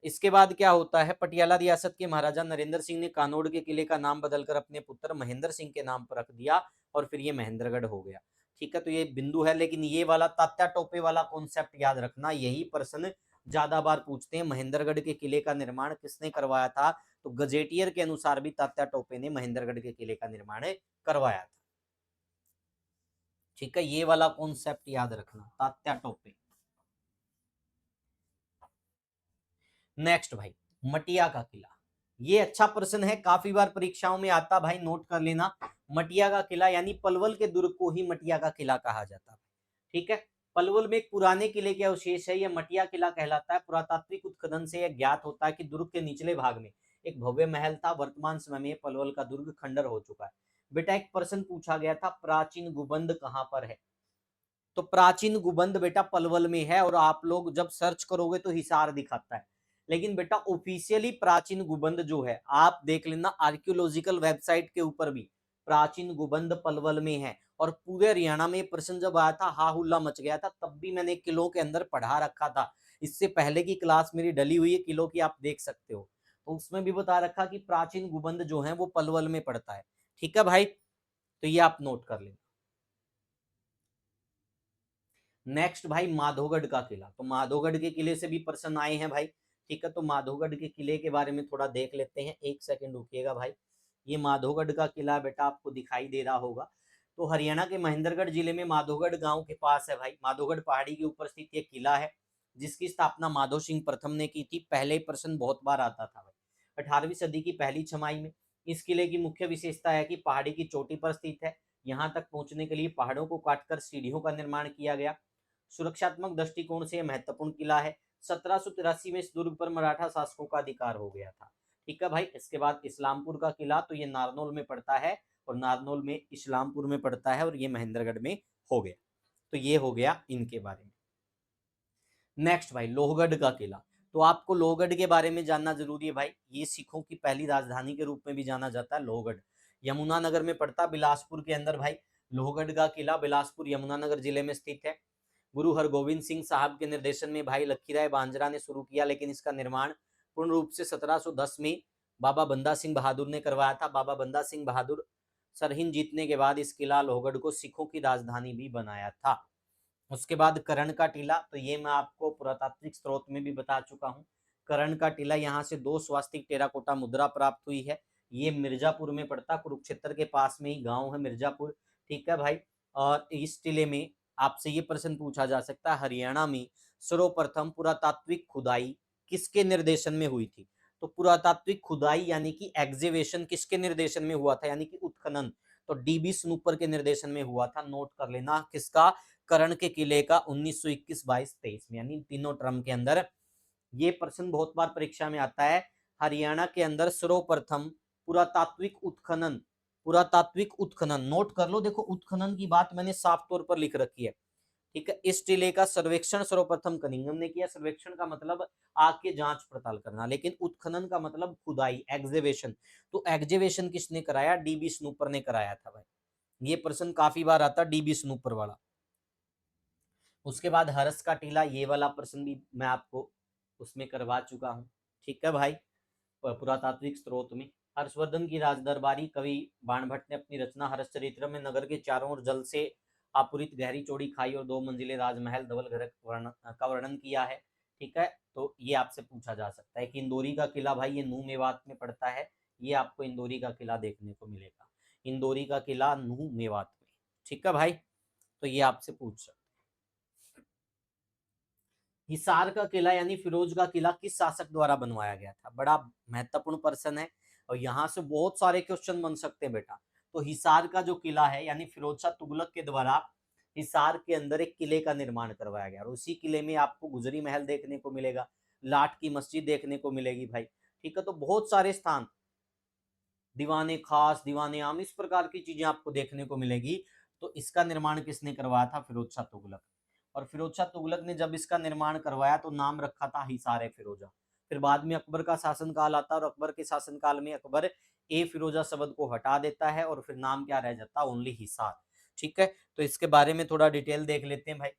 [SPEAKER 1] इसके बाद क्या होता है, पटियाला रियासत के महाराजा नरेंद्र सिंह ने कानोड़ के किले का नाम बदलकर अपने पुत्र महेंद्र सिंह के नाम पर रख दिया और फिर ये महेंद्रगढ़ हो गया। ठीक है, तो ये बिंदु है। लेकिन ये वाला तात्या टोपे वाला कॉन्सेप्ट याद रखना, यही प्रश्न ज्यादा बार पूछते हैं। महेंद्रगढ़ के किले का निर्माण किसने करवाया था? तो गजेटियर के अनुसार भी तात्या टोपे ने महेंद्रगढ़ के किले का निर्माण करवाया था। ठीक है, ये वाला कॉन्सेप्ट याद रखना, तात्या टोपे। नेक्स्ट भाई, मटिया का किला। ये अच्छा प्रश्न है, काफी बार परीक्षाओं में आता भाई, नोट कर लेना। मटिया का किला यानी पलवल के दुर्ग को ही मटिया का किला कहा जाता है। ठीक है, पलवल में एक पुराने किले के अवशेष है, यह मटिया किला कहलाता है। पुरातात्विक उत्खनन से यह ज्ञात होता है कि दुर्ग के निचले भाग में एक भव्य महल था। वर्तमान समय में पलवल का दुर्ग खंडर हो चुका है। बेटा एक प्रश्न पूछा गया था, प्राचीन गुबंद कहां पर है? तो प्राचीन गुबंद बेटा पलवल में है, और आप लोग जब सर्च करोगे तो हिसार दिखाता है। लेकिन बेटा ऑफिशियली प्राचीन गुबंद जो है, आप देख लेना आर्कियोलॉजिकल वेबसाइट के ऊपर भी प्राचीन गुबंद पलवल में है। और पूरे हरियाणा में प्रश्न जब आया था, हा हुल्ला मच गया था, तब भी मैंने किलो के अंदर पढ़ा रखा था। इससे पहले की क्लास मेरी डली हुई है किलो की, आप देख सकते हो। तो उसमें भी बता रखा कि प्राचीन गुबंद जो है वो पलवल में पड़ता है। ठीक है भाई, तो ये आप नोट कर लेना। नेक्स्ट भाई, माधोगढ़ का किला। तो माधोगढ़ के किले से भी प्रश्न आए हैं भाई। ठीक है, तो माधोगढ़ के किले के बारे में थोड़ा देख लेते हैं, एक सेकंड रुकिएगा भाई। ये माधोगढ़ का किला बेटा आपको दिखाई दे रहा होगा। तो हरियाणा के महेंद्रगढ़ जिले में माधोगढ़ गांव के पास है भाई। माधोगढ़ पहाड़ी के ऊपर स्थित ये किला है, जिसकी स्थापना माधो सिंह प्रथम ने की थी। पहले प्रश्न बहुत बार आता था भाई। 18वीं सदी की पहली छमाई में इस किले की मुख्य विशेषता है कि पहाड़ी की चोटी पर स्थित है। यहाँ तक पहुंचने के लिए पहाड़ों को काटकर सीढ़ियों का निर्माण किया गया। सुरक्षात्मक दृष्टिकोण से महत्वपूर्ण किला है। 1783 में इस दुर्ग पर मराठा शासकों का अधिकार हो गया था। ठीक है भाई। इसके बाद इस्लामपुर का किला, तो ये नारनौल में पड़ता है, और नारनौल में इस्लामपुर में पड़ता है, और ये महेंद्रगढ़ में हो गया। तो ये हो गया इनके बारे में। नेक्स्ट भाई, लोहगढ़ का किला। तो आपको लोहगढ़ के बारे में जानना जरूरी है भाई। ये सिखों की पहली राजधानी के रूप में भी जाना जाता है लोहगढ़। यमुनानगर में पड़ता, बिलासपुर के अंदर भाई। लोहगढ़ का किला बिलासपुर यमुनानगर जिले में स्थित है। गुरु हरगोविंद सिंह साहब के निर्देशन में भाई लखीराय बांजरा ने शुरू किया, लेकिन इसका निर्माण पूर्ण रूप से 1710 में बाबा बंदा सिंह बहादुर ने करवाया था। बाबा बंदा सिंह बहादुर सरहिंद जीतने के बाद इस किला लोहगढ़ को सिखों की राजधानी भी बनाया था। उसके बाद करण का टीला, तो ये मैं आपको पुरातात्विक स्रोत में भी बता चुका हूँ। करण का टीला, यहाँ से 2 स्वास्तिक टेराकोटा मुद्रा प्राप्त हुई है। ये मिर्जापुर में पड़ता, कुरुक्षेत्र के पास में ही गांव है मिर्जापुर। ठीक है भाई। और इस टीले में आपसे ये प्रश्न पूछा जा सकता है, हरियाणा में सर्वप्रथम पुरातात्विक खुदाई किसके निर्देशन में हुई थी? तो पुरातात्विक खुदाई यानी कि एग्जीवेशन किसके निर्देशन में हुआ था, यानी कि उत्खनन? तो डीबी स्नूपर के निर्देशन में हुआ था। नोट कर लेना किसका? करण के किले का 1921, 22, 23 में, यानी तीनों टर्म के अंदर। ये प्रश्न बहुत बार परीक्षा में आता है। हरियाणा के अंदर सर्वप्रथम पुरातात्विक उत्खनन, पुरातात्विक उत्खनन नोट कर लो। देखो उत्खनन की बात मैंने साफ तौर पर लिख रखी है। ठीक है, इस टीले का सर्वेक्षण सर्वप्रथम कनिंघम ने किया। सर्वेक्षण का मतलब आग के जांच पड़ताल करना, लेकिन उत्खनन का मतलब खुदाई, एग्जीवेशन। तो एग्जीवेशन किसने कराया? डीबी स्नूपर ने कराया था भाई। ये प्रश्न काफी बार आता, डीबी स्नूपर वाला। उसके बाद हरस का टीला, ये वाला प्रश्न भी मैं आपको उसमें करवा चुका हूं। ठीक है भाई। पुरातात्विक स्रोत में हर्षवर्धन की राजदरबारी कवि बाणभट्ट ने अपनी रचना हर्षचरित्र में नगर के चारों ओर जल से आपूरित गहरी चौड़ी खाई और 2 मंजिले राजमहल धवल घर का वर्णन किया है। ठीक है, तो ये आपसे पूछा जा सकता है कि इंदौरी का किला भाई ये नूह मेवात में पड़ता है। ये आपको इंदौरी का किला देखने को मिलेगा, इंदौरी का किला नूह मेवात में। ठीक है भाई, तो ये आपसे पूछ सकते। हिसार का किला यानी फिरोज का किला किस शासक द्वारा बनवाया गया था? बड़ा महत्वपूर्ण प्रश्न है और यहाँ से बहुत सारे क्वेश्चन बन सकते हैं बेटा। तो हिसार का जो किला है यानी फिरोज शाह तुगलक के द्वारा हिसार के अंदर एक किले का निर्माण करवाया गया और उसी किले में आपको गुजरी महल देखने को मिलेगा, लाट की मस्जिद देखने को मिलेगी भाई। ठीक है, तो बहुत सारे स्थान, दीवाने खास, दीवाने आम, इस प्रकार की चीजें आपको देखने को मिलेगी। तो इसका निर्माण किसने करवाया था? फिरोज शाह तुगलक। और फिरोज शाह तुगलक ने जब इसका निर्माण करवाया तो नाम रखा था हिसार ए फिरोजा। फिर बाद में अकबर का शासनकाल आता है और अकबर के शासनकाल में अकबर ए फिरोजा शब्द को हटा देता है और फिर नाम क्या रह जाता है? ओनली हिसार। ठीक है, तो इसके बारे में थोड़ा डिटेल देख लेते हैं भाई।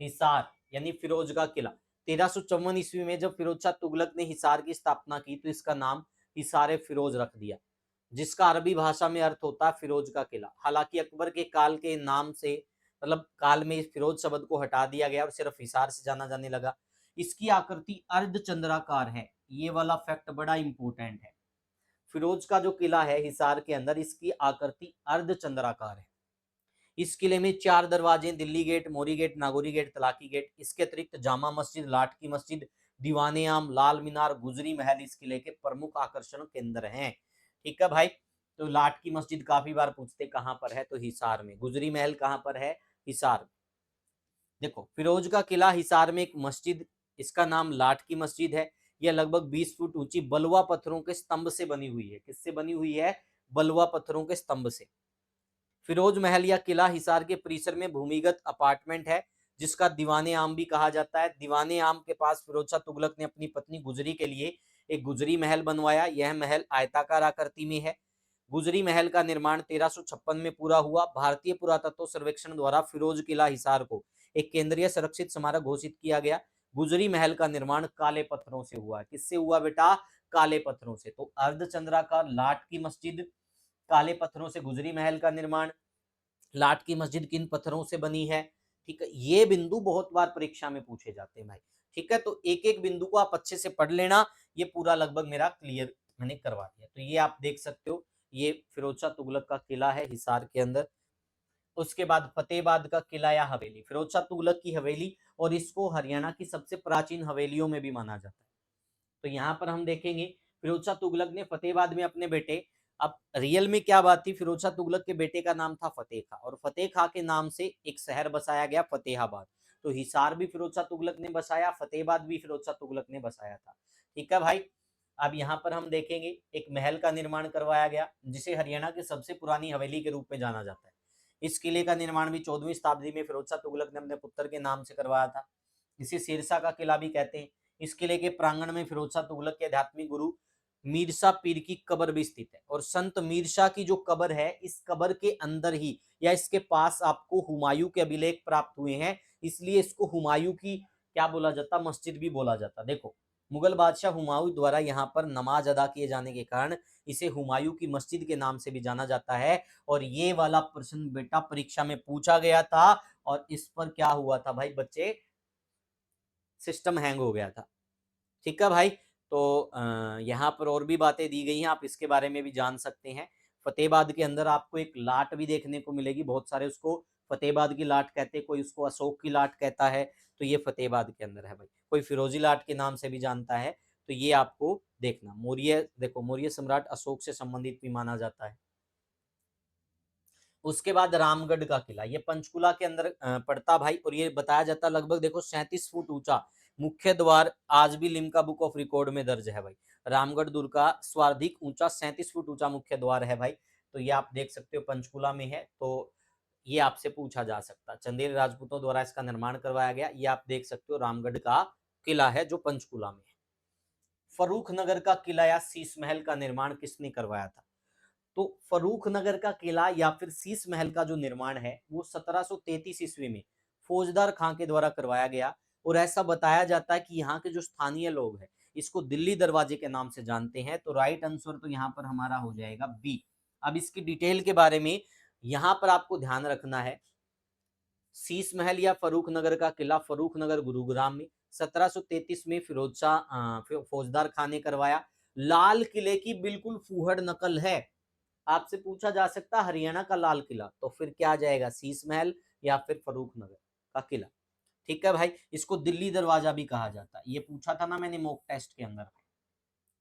[SPEAKER 1] हिसार यानी फिरोज का किला 1354 ईस्वी में जब फिरोज शाह तुगलक ने हिसार की स्थापना की तो इसका नाम हिसार ए फिरोज रख दिया, जिसका अरबी भाषा में अर्थ होता है फिरोज का किला। हालांकि अकबर के काल के नाम से मतलब काल में इस फिरोज शब्द को हटा दिया गया और सिर्फ हिसार से जाना जाने लगा। इसकी आकृति अर्धचंद्राकार है, ये वाला फैक्ट बड़ा इंपॉर्टेंट है। फिरोज का जो किला है हिसार के अंदर, इसकी आकृति अर्धचंद्राकार है। इस किले में 4 दरवाजे, Delhi gate, Mori gate, Nagauri gate, Talaki gate, इसके अतिरिक्त जामा मस्जिद, लाट की मस्जिद, दीवाने आम, लाल मीनार, गुजरी महल इस किले के प्रमुख आकर्षण केंद्र हैं। ठीक है भाई, तो लाट की मस्जिद काफी बार पूछते कहां पर है, तो हिसार में। गुजरी महल कहां पर है? हिसार। देखो फिरोज का किला हिसार में एक मस्जिद, इसका नाम लाट की मस्जिद है। यह लगभग 20 फुट ऊंची बलुआ पत्थरों के स्तंभ से बनी हुई है। किससे बनी हुई है? बलुआ पत्थरों के स्तंभ से। फिरोज महल या किला हिसार के परिसर में भूमिगत अपार्टमेंट है, जिसका दीवाने आम भी कहा जाता है। दीवाने आम के पास फिरोज शाह तुगलक ने अपनी पत्नी गुजरी के लिए एक गुजरी महल बनवाया। यह महल आयताकार आकृति में है। गुजरी महल का निर्माण 1356 में पूरा हुआ। भारतीय पुरातत्व सर्वेक्षण द्वारा फिरोज किला हिसार को एक केंद्रीय संरक्षित स्मारक घोषित किया गया। गुजरी महल का निर्माण काले पत्थरों से हुआ। किससे हुआ बेटा? काले पत्थरों से। तो अर्धचंद्राकार लाट की मस्जिद, काले पत्थरों से गुजरी महल का निर्माण, लाट की मस्जिद किन पत्थरों से बनी है? ठीक है, ये बिंदु बहुत बार परीक्षा में पूछे जाते हैं भाई। ठीक है, तो एक एक बिंदु को आप अच्छे से पढ़ लेना। ये पूरा लगभग मेरा क्लियर मैंने करवा दिया। तो ये आप देख सकते हो, ये फिरोज शाह तुगलक का किला है हिसार के अंदर। उसके बाद फतेहाबाद का किला या हवेली, फिरोज शाह तुगलक की हवेली, और इसको हरियाणा की सबसे प्राचीन हवेलियों में भी माना जाता है। तो यहाँ पर हम देखेंगे फिरोज शाह तुगलक ने फतेहाबाद में अपने बेटे, अब रियल में क्या बात थी, फिरोज शाह तुगलक के बेटे का नाम था फतेह खां और फतेह खां के नाम से एक शहर बसाया गया फतेहाबाद। तो हिसार भी फिरोज शाह तुगलक ने बसाया, फतेहाबाद भी फिरोज शाह तुगलक ने बसाया था। ठीक है भाई, अब यहाँ पर हम देखेंगे एक महल का निर्माण करवाया गया जिसे हरियाणा की सबसे पुरानी हवेली के रूप में जाना जाता है। इस किले का निर्माण भी 14वीं शताब्दी में फिरोज शाह तुगलक ने अपने पुत्र के नाम से करवाया था। इसे शेरशाह का किला भी कहते हैं। इस किले के प्रांगण में फिरोज शाह तुगलक के आध्यात्मिक गुरु मीर शाह पीर की कब्र भी स्थित है और संत मीर शाह की जो कब्र है, इस कब्र के अंदर ही या इसके पास आपको हुमायूं के अभिलेख प्राप्त हुए हैं, इसलिए इसको हुमायूं की क्या बोला जाता? मस्जिद भी बोला जाता। देखो, मुगल बादशाह हुमायूं द्वारा यहाँ पर नमाज अदा किए जाने के कारण इसे हुमायूं की मस्जिद के नाम से भी जाना जाता है। और ये वाला प्रश्न बेटा परीक्षा में पूछा गया था और इस पर क्या हुआ था भाई बच्चे? सिस्टम हैंग हो गया था। ठीक है भाई, तो यहाँ पर और भी बातें दी गई हैं, आप इसके बारे में भी जान सकते हैं। फतेहाबाद के अंदर आपको एक लाट भी देखने को मिलेगी, बहुत सारे उसको फतेहाबाद की लाट कहते हैं, कोई उसको अशोक की लाट कहता है। तो ये फतेहाबाद के अंदर है भाई, कोई फिरोजी लाट के नाम से भी जानता है। तो ये आपको देखना, मौर्य, देखो मौर्य सम्राट अशोक से संबंधित भी माना जाता है। उसके बाद रामगढ़ का किला, ये पंचकुला के अंदर पड़ता भाई, और ये बताया जाता लगभग देखो 37 फुट ऊंचा मुख्य द्वार आज भी लिम्का बुक ऑफ रिकॉर्ड में दर्ज है भाई। रामगढ़ दुर्ग का सर्वाधिक ऊंचा 37 फुट ऊंचा मुख्य द्वार है भाई। तो ये आप देख सकते हो पंचकुला में है। तो ये आपसे पूछा जा सकता, चंदेल राजपूतों द्वारा इसका निर्माण करवाया गया। ये आप देख सकते हो रामगढ़ का किला है जो पंचकुला में है। फरूख नगर का किला या शीश महल का निर्माण किसने करवाया था? तो फरूख नगर का किला या फिर शीश महल का जो निर्माण है वो 1733 ईस्वी में फौजदार खां के द्वारा करवाया गया। और ऐसा बताया जाता है कि यहाँ के जो स्थानीय लोग हैं इसको दिल्ली दरवाजे के नाम से जानते हैं। तो राइट आंसर तो यहाँ पर हमारा हो जाएगा बी। अब इसकी डिटेल के बारे में यहाँ पर आपको ध्यान रखना है। शीश महल या फरूख नगर का किला फरूख नगर गुरुग्राम में 1733 में फौजदार खान ने करवाया। लाल किले की बिल्कुल फूहड़ नकल है। आपसे पूछा जा सकता है हरियाणा का लाल किला, तो फिर क्या आ जाएगा, शीश महल या फिर फरूख नगर का किला। ठीक है भाई, इसको दिल्ली दरवाजा भी कहा जाता है, ये पूछा था ना मैंने मॉक टेस्ट के अंदर,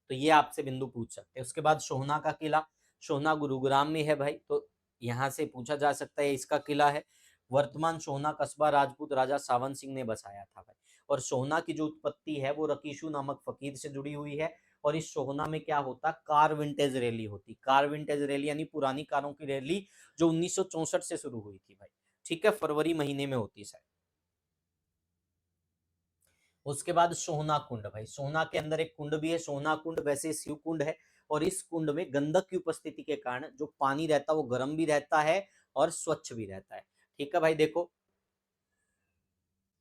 [SPEAKER 1] तो ये आपसे बिंदु पूछ सकते हैं। उसके बाद सोहना का किला, सोहना गुरुग्राम में है भाई, तो यहाँ से पूछा जा सकता है इसका किला है। वर्तमान सोहना कस्बा राजपूत राजा सावन सिंह ने बसाया था भाई। और सोहना की जो उत्पत्ति है वो रकीशु नामक फकीर से जुड़ी हुई है। और इस सोहना में क्या होता, कार विंटेज रैली होती। कार विंटेज रैली यानी पुरानी कारों की रैली, जो 1964 से शुरू हुई थी भाई। ठीक है, फरवरी महीने में होती है। उसके बाद सोहना कुंड भाई, सोहना के अंदर एक कुंड भी है, सोहना कुंड वैसे शिव कुंड है। और इस कुंड में गंधक की उपस्थिति के कारण जो पानी रहता है वो गर्म भी रहता है और स्वच्छ भी रहता है। ठीक है भाई, देखो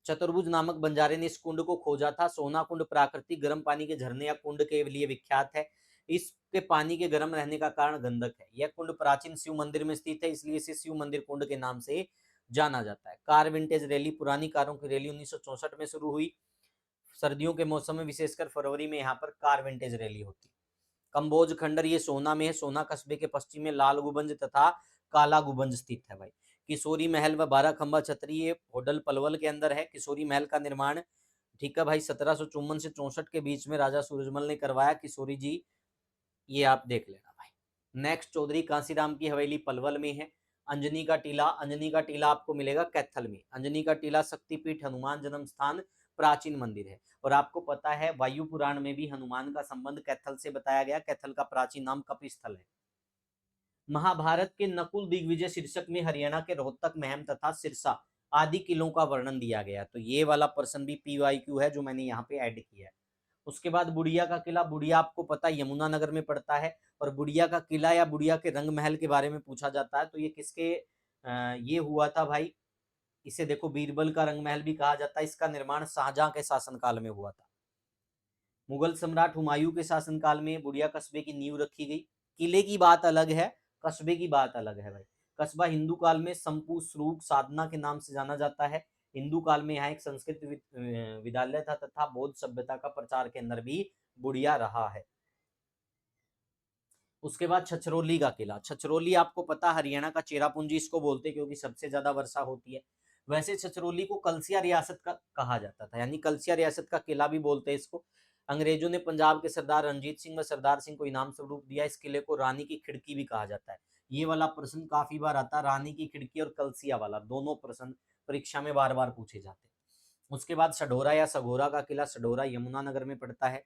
[SPEAKER 1] चतुर्भुज नामक बंजारे ने इस कुंड को खोजा था। सोना कुंड प्राकृतिक गर्म पानी के झरने या कुंड के लिए विख्यात है। इसके पानी के गर्म रहने का कारण गंधक है। यह कुंड प्राचीन शिव मंदिर में स्थित है, इसलिए इसे शिव मंदिर कुंड के नाम से जाना जाता है। कार विंटेज रैली, पुरानी कारों की रैली 1964 में शुरू हुई। सर्दियों के मौसम में विशेषकर फरवरी में यहाँ पर कार विंटेज रैली होती है। कंबोज खंडर, ये सोना में है। सोना कस्बे के पश्चिम में लाल गुबंज तथा काला गुबंज स्थित है भाई। किशोरी महल व 12 खंबा छतरी, ये होडल पलवल के अंदर है। किशोरी महल का निर्माण, ठीक है भाई, 1754 से 64 के बीच में राजा सूरजमल ने करवाया। किशोरी जी, ये आप देख लेना भाई। नेक्स्ट, चौधरी कांसीराम की हवेली पलवल में है। अंजनी का टीला, अंजनी का टीला आपको मिलेगा कैथल में। अंजनी का टीला शक्तिपीठ, हनुमान जन्म स्थान, प्राचीन मंदिर है। और आपको पता है वायु पुराण में भी हनुमान का संबंध कैथल से बताया गया। कैथल का प्राचीन नाम कपिस्थल है। महाभारत के नकुल दिग्विजय शीर्षक में हरियाणा के रोहतक, महम तथा सिरसा आदि किलों का वर्णन दिया गया। तो ये वाला प्रश्न भी PYQ है जो मैंने यहाँ पे ऐड किया है। उसके बाद बुढ़िया का किला, बुढ़िया आपको पता है यमुना नगर में पड़ता है। और बुढ़िया का किला या बुढ़िया के रंग महल के बारे में पूछा जाता है, तो ये किसके ये हुआ था भाई, इसे देखो बीरबल का रंग महल भी कहा जाता है। इसका निर्माण शाहजहां के शासनकाल में हुआ था। मुगल सम्राट हुमायूं के शासनकाल में बुढ़िया कस्बे की नींव रखी गई। किले की बात अलग है, कस्बे की बात अलग है भाई। कस्बा हिंदू काल में संपू श्रूक साधना के नाम से जाना जाता है। हिंदू काल में यहाँ एक संस्कृत विद्यालय था तथा बौद्ध सभ्यता का प्रचार केंद्र भी बुढ़िया रहा है। उसके बाद छछरौली का किला, छछरौली आपको पता हरियाणा का चेरापूंजी इसको बोलते हैं क्योंकि सबसे ज्यादा वर्षा होती है। वैसे छछरौली को कलसिया रियासत का कहा जाता था, यानी कलसिया रियासत का किला भी बोलते हैं इसको। अंग्रेजों ने पंजाब के सरदार रणजीत सिंह व सरदार सिंह को इनाम स्वरूप दिया। इस किले को रानी की खिड़की भी कहा जाता है। ये वाला प्रश्न काफी बार आता है, रानी की खिड़की और कलसिया वाला, दोनों प्रश्न परीक्षा में बार बार पूछे जाते हैं। उसके बाद सढौरा या सघोरा का किला, सढौरा यमुना नगर में पड़ता है।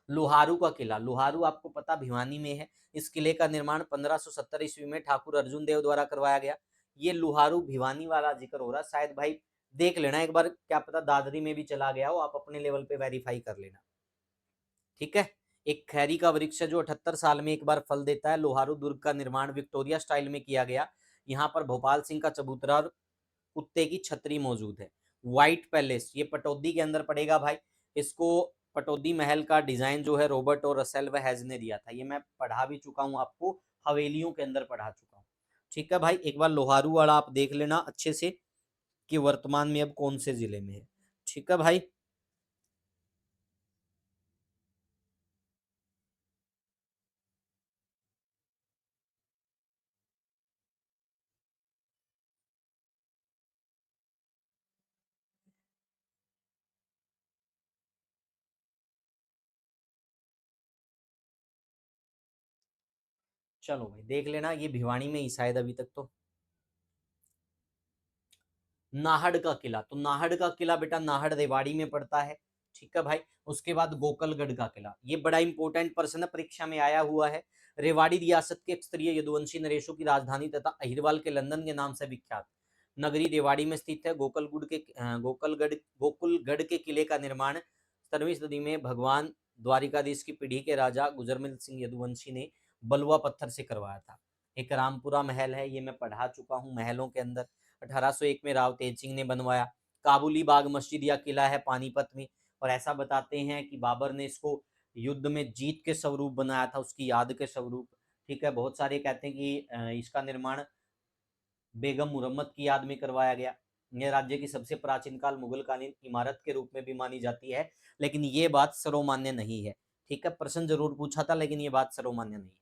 [SPEAKER 1] लोहारू का किला, लोहारू आपको पता भिवानी में है। इस किले का निर्माण 1570 ईस्वी में ठाकुर अर्जुन देव द्वारा करवाया गया। ये लोहारू भिवानी वाला जिक्र हो रहा, शायद भाई देख लेना एक बार, क्या पता दादरी में भी चला गया हो, आप अपने लेवल पे वेरीफाई कर लेना। ठीक है, एक खैरी का वृक्ष है जो 78 साल में एक बार फल देता है। लोहारू दुर्ग का निर्माण विक्टोरिया स्टाइल में किया गया। यहाँ पर भोपाल सिंह का चबूतरा और कुत्ते की छतरी मौजूद है। व्हाइट पैलेस, ये पटौदी के अंदर पड़ेगा भाई। इसको पटौदी महल का डिजाइन जो है रॉबर्ट और रसेल व हैज ने दिया था। ये मैं पढ़ा भी चुका हूँ आपको, हवेलियों के अंदर पढ़ा चुका हूँ। ठीक है भाई, एक बार लोहारू वाला आप देख लेना अच्छे से कि वर्तमान में अब कौन से जिले में है। ठीक है भाई, चलो भाई देख लेना, ये भिवानी में ही शायद अभी तक तो। नाहड़ का किला, तो नाहड़ का किला बेटा नाहड़ रेवाड़ी में पड़ता है। ठीक है भाई, उसके बाद गोकलगढ़ का किला, ये बड़ा इंपॉर्टेंट प्रश्न परीक्षा में आया हुआ है। रेवाड़ी रियासत के क्षत्रिय यदुवंशी नरेशों की राजधानी तथा अहिरवाल के लंदन के नाम से विख्यात नगरी रेवाड़ी में स्थित है। गोकुलगढ़ के किले का निर्माण 17वीं सदी में भगवान द्वारिकाधीश की पीढ़ी के राजा गुजरमिल सिंह यदुवंशी ने बलुआ पत्थर से करवाया था। एक रामपुरा महल है, ये मैं पढ़ा चुका हूँ महलों के अंदर, 1801 में राव तेज सिंह ने बनवाया। काबुली बाग मस्जिद या किला है पानीपत में, और ऐसा बताते हैं कि बाबर ने इसको युद्ध में जीत के स्वरूप बनाया था, उसकी याद के स्वरूप। ठीक है, बहुत सारे कहते हैं कि इसका निर्माण बेगम मुरम्मत की याद में करवाया गया। यह राज्य की सबसे प्राचीन काल मुगल कालीन इमारत के रूप में भी मानी जाती है, लेकिन ये बात सर्वमान्य नहीं है। ठीक है, प्रश्न जरूर पूछा था, लेकिन ये बात सर्वमान्य नहीं है।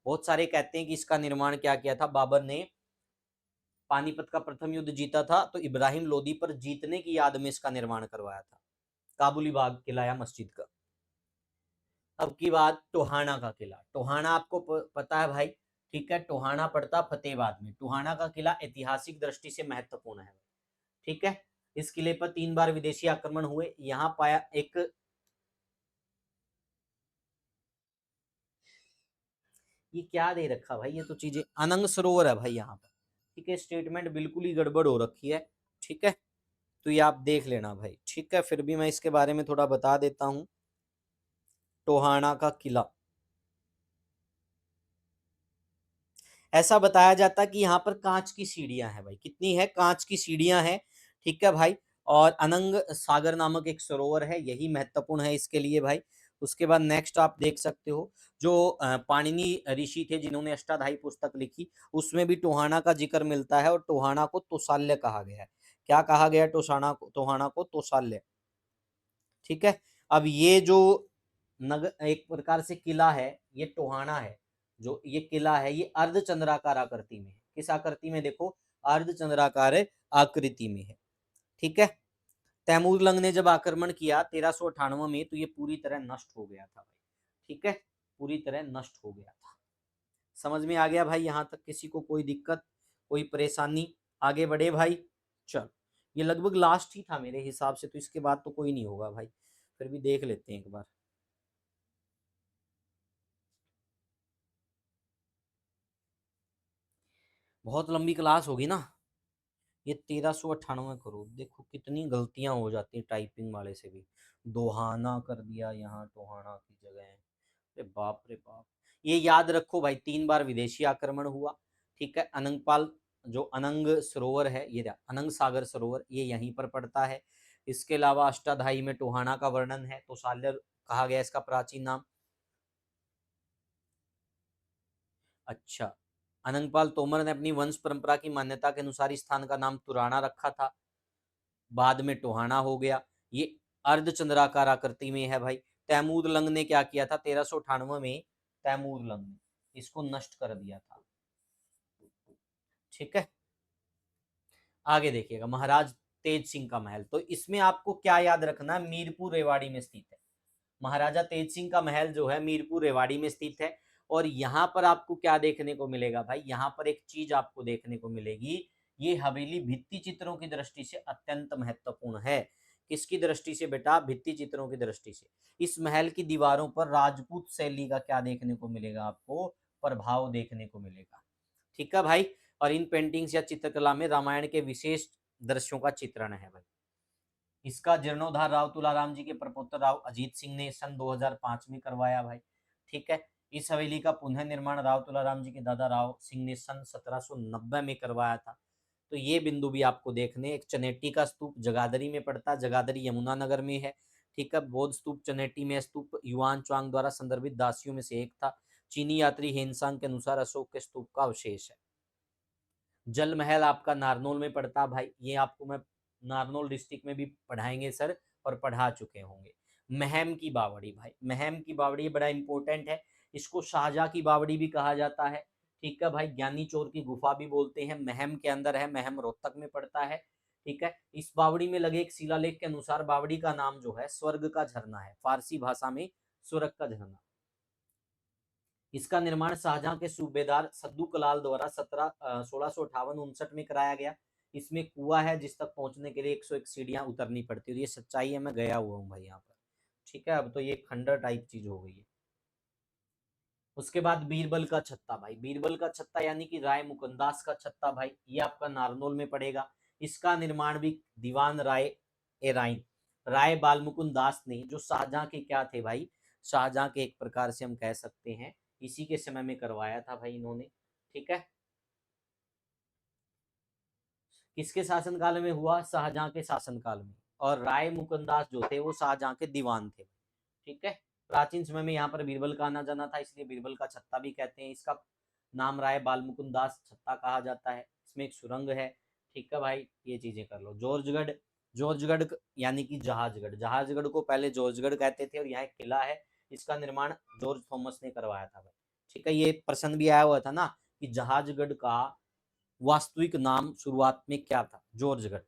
[SPEAKER 1] बहुत सारे कहते हैं कि इसका निर्माण क्या किया था बाबर ने, पानीपत का प्रथम युद्ध जीता था तो इब्राहिम लोदी पर जीतने की याद में इसका निर्माण करवाया था, काबुली बाग किला या मस्जिद का। अब की बात टोहाना का किला। टोहाना आपको पता है भाई, ठीक है, टोहाना पड़ता फतेहाबाद में। टोहाना का किला ऐतिहासिक दृष्टि से महत्वपूर्ण है। ठीक है, इस किले पर 3 बार विदेशी आक्रमण हुए। यहाँ पाया एक ये क्या दे रखा भाई, ये तो चीजें अनंग सरोवर है भाई यहाँ पर। ठीक है, स्टेटमेंट बिल्कुल ही गड़बड़ हो रखी है। ठीक है, तो ये आप देख लेना भाई। ठीक है, फिर भी मैं इसके बारे में थोड़ा बता देता हूँ। टोहाना का किला, ऐसा बताया जाता है कि यहाँ पर कांच की सीढ़ियां हैं भाई। कितनी है? कांच की सीढ़ियां हैं। ठीक है भाई, और अनंग सागर नामक एक सरोवर है, यही महत्वपूर्ण है इसके लिए भाई। उसके बाद नेक्स्ट आप देख सकते हो, जो पाणिनि ऋषि थे जिन्होंने अष्टाध्यायी पुस्तक लिखी, उसमें भी टोहाना का जिक्र मिलता है, और टोहाना को तोशाल्य कहा गया है। क्या कहा गया? टोहाना को तोशाल्य। ठीक है, अब ये जो नगर एक प्रकार से किला है, ये टोहाना है, जो ये किला है ये अर्धचंद्राकार आकृति में है। किस आकृति में? देखो, अर्धचंद्राकार आकृति में है। ठीक है, तैमूरलंग ने जब आक्रमण किया 1398 में, तो ये पूरी तरह नष्ट हो गया था भाई। ठीक है, पूरी तरह नष्ट हो गया था। समझ में आ गया भाई? यहां तक किसी को कोई दिक्कत, कोई परेशानी? आगे बढ़े भाई। चल, ये लगभग लास्ट ही था मेरे हिसाब से, तो इसके बाद तो कोई नहीं होगा भाई, फिर भी देख लेते हैं एक बार। बहुत लंबी क्लास होगी ना ये। 1398 करोड़, देखो कितनी गलतियां हो जाती है टाइपिंग वाले से भी। दोहाना कर दिया यहाँ टोहाना की जगह। अरे बाप रे बाप। ये याद रखो भाई, 3 बार विदेशी आक्रमण हुआ। ठीक है, अनंगपाल जो अनंग सरोवर है, ये अनंग सागर सरोवर, ये यहीं पर पड़ता है। इसके अलावा अष्टाधाई में टोहाना का वर्णन है, तो साल्यर कहा गया इसका प्राचीन नाम। अच्छा, अनंगपाल तोमर ने अपनी वंश परंपरा की मान्यता के अनुसार इस स्थान का नाम तुराना रखा था, बाद में टोहाना हो गया। ये अर्धचंद्राकार आकृति में है भाई। तैमूर लंग ने क्या किया था 1398 में? तैमूर लंग ने इसको नष्ट कर दिया था। ठीक है, आगे देखिएगा, महाराज तेज सिंह का महल। तो इसमें आपको क्या याद रखना? मीरपुर रेवाड़ी में स्थित है। महाराजा तेज सिंह का महल जो है मीरपुर रेवाड़ी में स्थित है। और यहाँ पर आपको क्या देखने को मिलेगा भाई? यहाँ पर एक चीज आपको देखने को मिलेगी, ये हवेली भित्ति चित्रों की दृष्टि से अत्यंत महत्वपूर्ण है। किसकी दृष्टि से बेटा? भित्ति चित्रों की दृष्टि से। इस महल की दीवारों पर राजपूत शैली का क्या देखने को मिलेगा आपको? प्रभाव देखने को मिलेगा। ठीक है भाई, और इन पेंटिंग्स या चित्रकला में रामायण के विशेष दृश्यों का चित्रण है भाई। इसका जीर्णोद्धार राव तुलाराम जी के प्रपोत्र राव अजीत सिंह ने सन 2005 में करवाया भाई। ठीक है, इस हवेली का पुनः निर्माण राव तुलाराम जी के दादा राव सिंह ने सन 1790 में करवाया था। तो ये बिंदु भी आपको देखने। एक चनेटी का स्तूप जगाधरी में पड़ता है, जगाधरी यमुनानगर में है। ठीक है, बौद्ध स्तूप चनेटी में स्तूप युआन च्वांग द्वारा संदर्भित दासियों में से एक था। चीनी यात्री हेनसांग के अनुसार अशोक के स्तूप का अवशेष है। जल महल आपका नारनौल में पड़ता है भाई, ये आपको मैं नारनौल डिस्ट्रिक्ट में भी पढ़ाएंगे सर, और पढ़ा चुके होंगे। महम की बावड़ी भाई, महम की बावड़ी बड़ा इंपॉर्टेंट है। इसको शाहजहाँ की बावड़ी भी कहा जाता है। ठीक है भाई, ज्ञानी चोर की गुफा भी बोलते हैं, महम के अंदर है, महम रोहतक में पड़ता है। ठीक है, इस बावड़ी में लगे एक शिलालेख के अनुसार बावड़ी का नाम जो है स्वर्ग का झरना है, फारसी भाषा में स्वर्ग का झरना। इसका निर्माण शाहजहां के सूबेदार सद्दू कलाल द्वारा 1658-59 में कराया गया। इसमें कुआं है जिस तक पहुंचने के लिए 101 सीढ़ियां उतरनी पड़ती है। ये सच्चाई है, मैं गया हुआ हूँ भाई यहाँ पर। ठीक है, अब तो ये खंडर टाइप चीज हो गई है। उसके बाद बीरबल का छत्ता भाई, बीरबल का छत्ता यानी कि राय मुकुंदास का छत्ता भाई, ये आपका नारनौल में पड़ेगा। इसका निर्माण भी दीवान राय ए राइन राय बालमुकुंद दास ने, जो शाहजहां के क्या थे भाई? शाहजहां के एक प्रकार से हम कह सकते हैं, इसी के समय में करवाया था भाई इन्होंने। ठीक है, किसके शासनकाल में हुआ? शाहजहां के शासनकाल में। और राय मुकुंदास जो थे वो शाहजहां के दीवान थे। ठीक है, प्राचीन समय में यहाँ पर बीरबल का आना जाना था, इसलिए बीरबल का छत्ता भी कहते हैं। इसका नाम राय बाल मुकुंदास छत्ता कहा जाता है। इसमें एक सुरंग है। ठीक है भाई, ये चीजें कर लो। जॉर्जगढ़, जॉर्जगढ़ यानी कि जहाजगढ़, जहाजगढ़ को पहले जॉर्जगढ़ कहते थे और यहाँ एक किला है, इसका निर्माण जॉर्ज थॉमस ने करवाया था भाई। ठीक है, ये प्रश्न भी आया हुआ था ना कि जहाजगढ़ का वास्तविक नाम शुरुआत में क्या था, जॉर्जगढ़।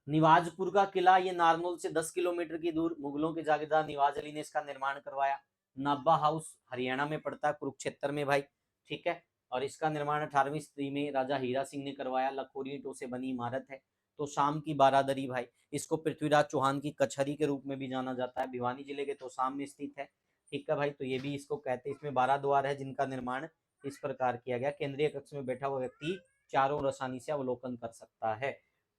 [SPEAKER 1] निवाजपुर का किला, ये नारनौल से 10 किलोमीटर की दूर मुगलों के जागीरदार निवाज अली ने इसका निर्माण करवाया। नाभा हाउस हरियाणा में पड़ता है, कुरुक्षेत्र में भाई। ठीक है, और इसका निर्माण 18वीं सदी में राजा हीरा सिंह ने करवाया। लखोरी ईंटों से बनी इमारत है। तो शाम की बारादरी भाई, इसको पृथ्वीराज चौहान की कचहरी के रूप में भी जाना जाता है, भिवानी जिले के तोशाम में स्थित है। ठीक है भाई, तो ये भी इसको कहते हैं। इसमें 12 द्वार है जिनका निर्माण इस प्रकार किया गया। केंद्रीय कक्ष में बैठा हुआ व्यक्ति चारों ओर आसानी से अवलोकन कर सकता है।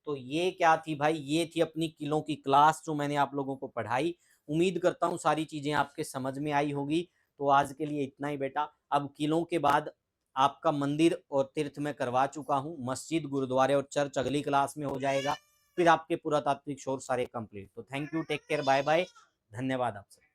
[SPEAKER 1] तो ये क्या थी भाई, ये थी अपनी किलों की क्लास जो मैंने आप लोगों को पढ़ाई। उम्मीद करता हूँ सारी चीजें आपके समझ में आई होगी। तो आज के लिए इतना ही बेटा। अब किलों के बाद आपका मंदिर और तीर्थ में करवा चुका हूँ, मस्जिद, गुरुद्वारे और चर्च अगली क्लास में हो जाएगा। फिर आपके पुरातात्विक शोध सारे कंप्लीट। तो thank you, take care, bye bye, धन्यवाद आप सब।